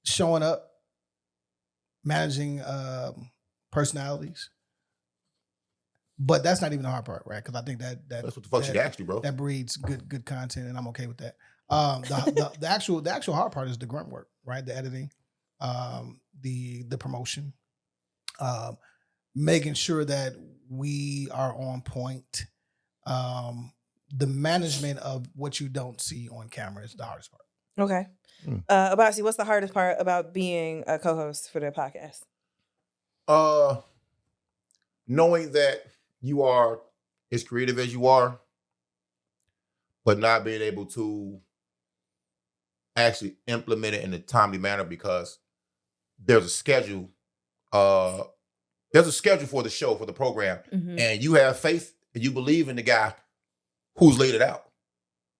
Showing up, managing personalities. But that's not even the hard part, right? Because I think That's what the fuck she asked you, bro. that breeds good content, and I'm okay with that. The actual hard part is the grunt work, right? The editing, the promotion, making sure that we are on point. The management of what you don't see on camera is the hardest part. Okay. Abasi, what's the hardest part about being a co-host for the podcast? Knowing that you are as creative as you are, but not being able to actually implement it in a timely manner because there's a schedule. There's a schedule for the show, for the program, and you have faith and you believe in the guy who's laid it out.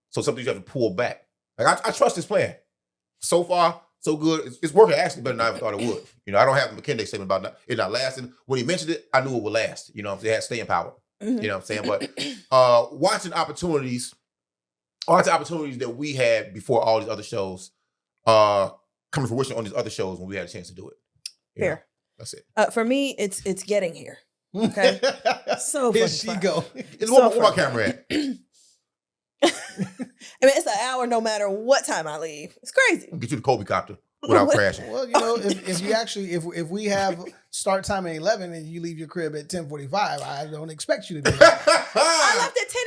So something you have to pull back. Like I trust this plan. So far, so good. It's working actually better than I ever thought it would. You know, I don't have the McKinney statement about it not lasting. When he mentioned it, I knew it would last. You know, it had staying power. You know what I'm saying? But watching opportunities that we had before all these other shows come to fruition on these other shows when we had a chance to do it. You know, Fair. that's it. For me, it's getting here. Okay. So Here fucking she fun. go. Where my camera at? I mean, it's an hour no matter what time I leave. It's crazy. Get you the Kobe copter without crashing. Well, you know, if you actually if we have start time at 11 and you leave your crib at 10:45, I don't expect you to do that. I left at 10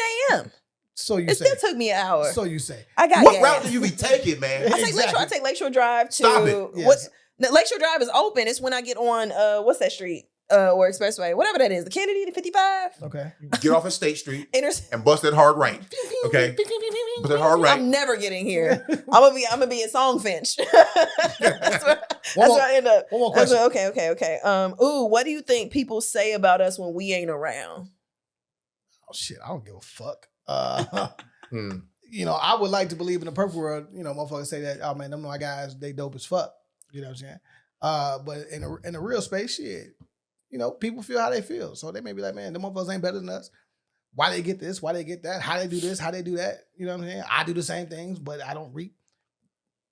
a.m. So you It say. still took me an hour. So you say. I got What gas. route do you be taking, man? I take Lakeshore Drive to Stop it. Yes. Lakeshore Drive is open. It's when I get on what's that street? Or Expressway, whatever that is, the Kennedy, the 55. Okay. Get off at State Street Intersect. and bust that hard right. Okay? Bust that hard right. I'm never getting here. I'm gonna be in Songfinch. That's where I end up. One more That's question. where- okay. What do you think people say about us when we ain't around? Oh shit, I don't give a fuck. Hmm. You know, I would like to believe in the perfect world, you know, motherfuckers say that, oh man, them my guys, they dope as fuck. You know what I'm saying? But in a real space, shit, you know, people feel how they feel. So they may be like, man, them motherfuckers ain't better than us. Why they get this? Why they get that? How they do this? How they do that? You know what I'm saying? I do the same things, but I don't reap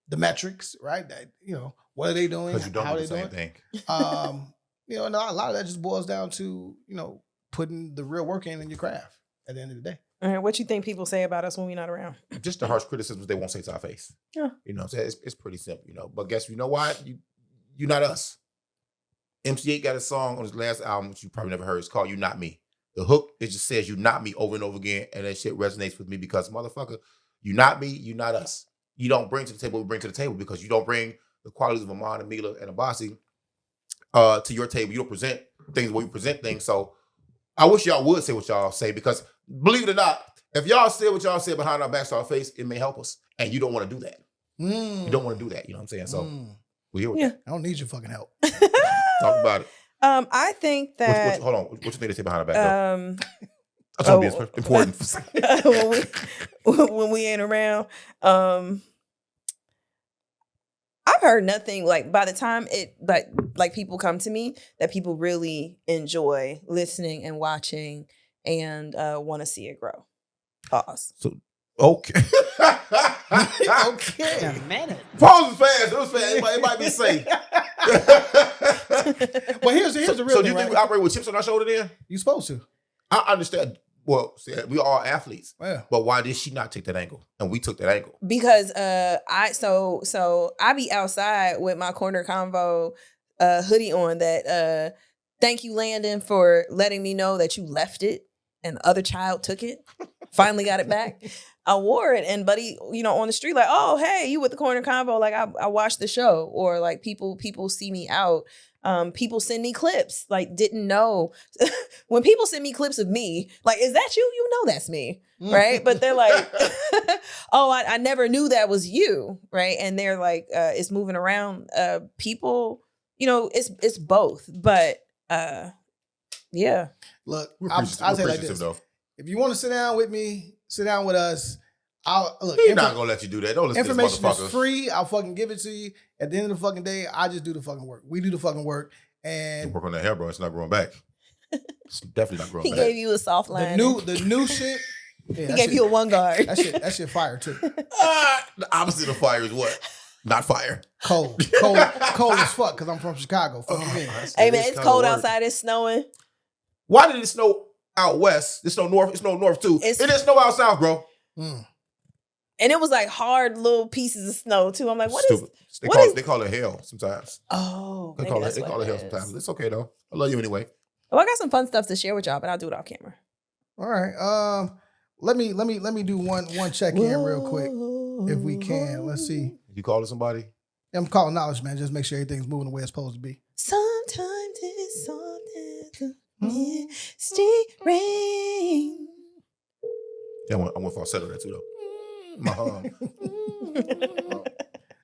the metrics, right? That, you know, what are they doing? Because you don't How do they the same doing? thing. You know, and a lot of that just boils down to, you know, putting the real work in your craft at the end of the day. All right, what you think people say about us when we're not around? Just the harsh criticisms they won't say to our face. Yeah. You know what I'm saying? It's pretty simple, you know. But guess you know what? You're not us. MC8 got a song on his last album, which you probably never heard. It's called You Not Me. The hook, it just says you not me over and over again. And that shit resonates with me because, motherfucker, you not me, you not us. You don't bring to the table what we bring to the table because you don't bring the qualities of Amon and Mila and Abasi to your table. You don't present things the way you present things. So I wish y'all would say what y'all say because, believe it or not, if y'all say what y'all say behind our backs to our face, it may help us. And you don't want to do that. You don't want to do that. You know what I'm saying? So we're here with that. I don't need your fucking help. Talk about it. I think that Hold on. What you think they say behind our back? I just want to be important. when we ain't around, I've heard nothing like by the time it like people come to me that people really enjoy listening and watching and want to see it grow. Pause. So okay. Okay. A minute. Pause is fast. It was fast. It might be safe. Well, here's the real So do thing, you think right? we operate with chips on our shoulder then? You supposed to. I understand. Well, see, we are all athletes. Yeah. But why did she not take that angle? And we took that angle. Because I be outside with my Corner Convo hoodie on that thank you, Landon, for letting me know that you left it and the other child took it. Finally got it back. I wore it, and buddy, on the street, like, oh, hey, you with the Corner Convo? Like, I watched the show, or like people see me out. People send me clips, like, didn't know. When people send me clips of me, like, is that you? You know that's me, right? But they're like, oh, I never knew that was you, right? And they're like, it's moving around. People, it's both, but yeah. Look, I'll tell you like this. Though. If you want to sit down with me, sit down with us. He's not gonna let you do that. Don't listen to this information motherfucker. is free. I'll fucking give it to you. At the end of the fucking day, I just do the fucking work. We do the fucking work. And You work on that hair, bro. It's not growing back. It's definitely not growing He back. gave you a soft line. the new shit. Yeah, He gave you a one guard. that shit fire too. The opposite of fire is what? Not fire. Cold as fuck. Because I'm from Chicago. Fuck you, man. Hey man, it's cold outside. It's snowing. Why did it snow out west? It snowed north. It snowed north too. It didn't snow out south, bro. And it was like hard little pieces of snow too. I'm like, what Stupid. is? They call it hail sometimes. Oh, They call it hail sometimes. It's okay though. I love you anyway. Well, I got some fun stuff to share with y'all, but I'll do it off camera. All right. Let me do one check in real quick if we can. Let's see. You calling somebody? I'm calling knowledge, man. Just make sure everything's moving the way it's supposed to be. Sometimes it's something misty rain. Yeah, I went falsetto that too though.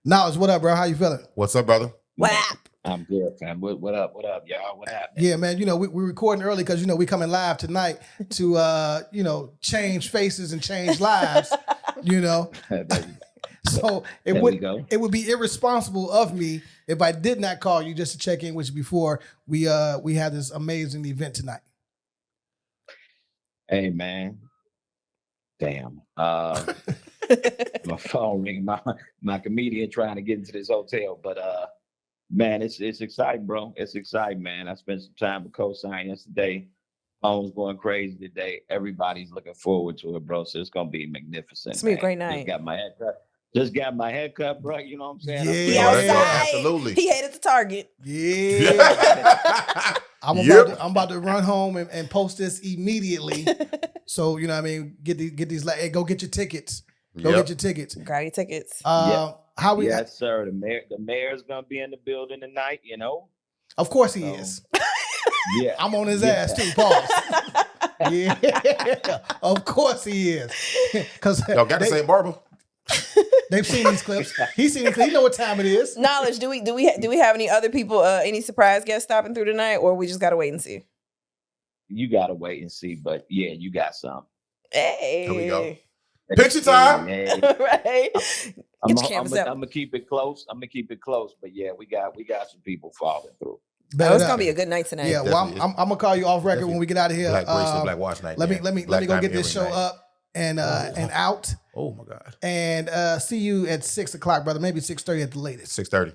Knowledge, what up, bro? How you feeling? What's up, brother? What up? I'm good, fam. What up, y'all? What happened? Yeah, man. We're recording early because we coming live tonight to change faces and change lives. So it would be irresponsible of me if I did not call you just to check in with you before we had this amazing event tonight. Hey, man. Damn. My phone ringing. My comedian trying to get into this hotel, but man, it's exciting, bro. It's exciting, man. I spent some time with Cosign yesterday. Phone's going crazy today. Everybody's looking forward to it, bro. So it's gonna be magnificent. It's gonna be a great night. Just got my haircut, bro. You know what I'm saying? Yeah. He outside. Absolutely. He headed to Target. Yeah. I'm about to run home and post this immediately. So get these hey, go get your tickets. Get your tickets. Grab your tickets. How we? Yes, sir. The mayor's gonna be in the building tonight. Of course he is. Yeah, I'm on his ass too. Pause. Yeah, of course he is. Because Y'all got the same barber. They've seen these clips. He's seen these clips. He know what time it is. Knowledge. Do we have any other people? Any surprise guests stopping through tonight, or we just gotta wait and see? You gotta wait and see, but yeah, you got some. Hey, Here we go. Picture time. Right. I'm gonna keep it close. But yeah, we got some people following through. It's gonna be a good night tonight. Yeah, well, I'm gonna call you off record when we get out of here. Black bracelet, black watch night. Let me go get this show up and out. Oh my God. And see you at 6:00, brother. Maybe 6:30 at the latest. 6:30.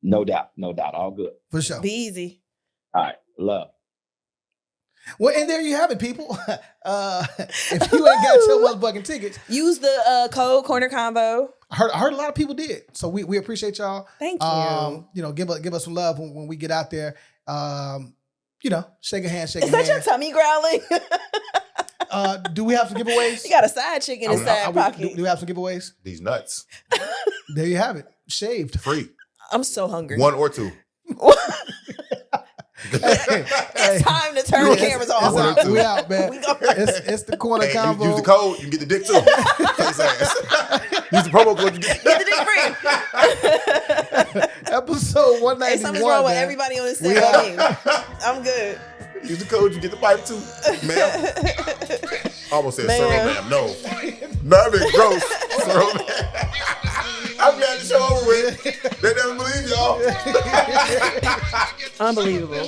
No doubt. All good. For sure. Be easy. All right, love. Well, and there you have it, people. If you ain't got your motherfucking tickets, use the code Corner Convo. I heard a lot of people did, so we appreciate y'all. Thank you. Give us some love when we get out there. Shake a hand, shake a Is hand. that your tummy growling? Do we have some giveaways? You got a side chick in his side pocket. Do we have some giveaways? These nuts. There you have it. Shaved. Free. I'm so hungry. 1 or 2. It's time to turn the cameras off. We out, man. It's the Corner Convo. Use the code, you can get the dick too. Face ass. Use the promo code, you get the dick free. Episode 191. Hey, something's wrong with everybody on this set. I'm good. Use the code, you get the pipe too. Ma'am. Almost said Sir ma'am. No. That been gross. Sir ma'am. I'm glad the show over with. They never believe y'all. Unbelievable.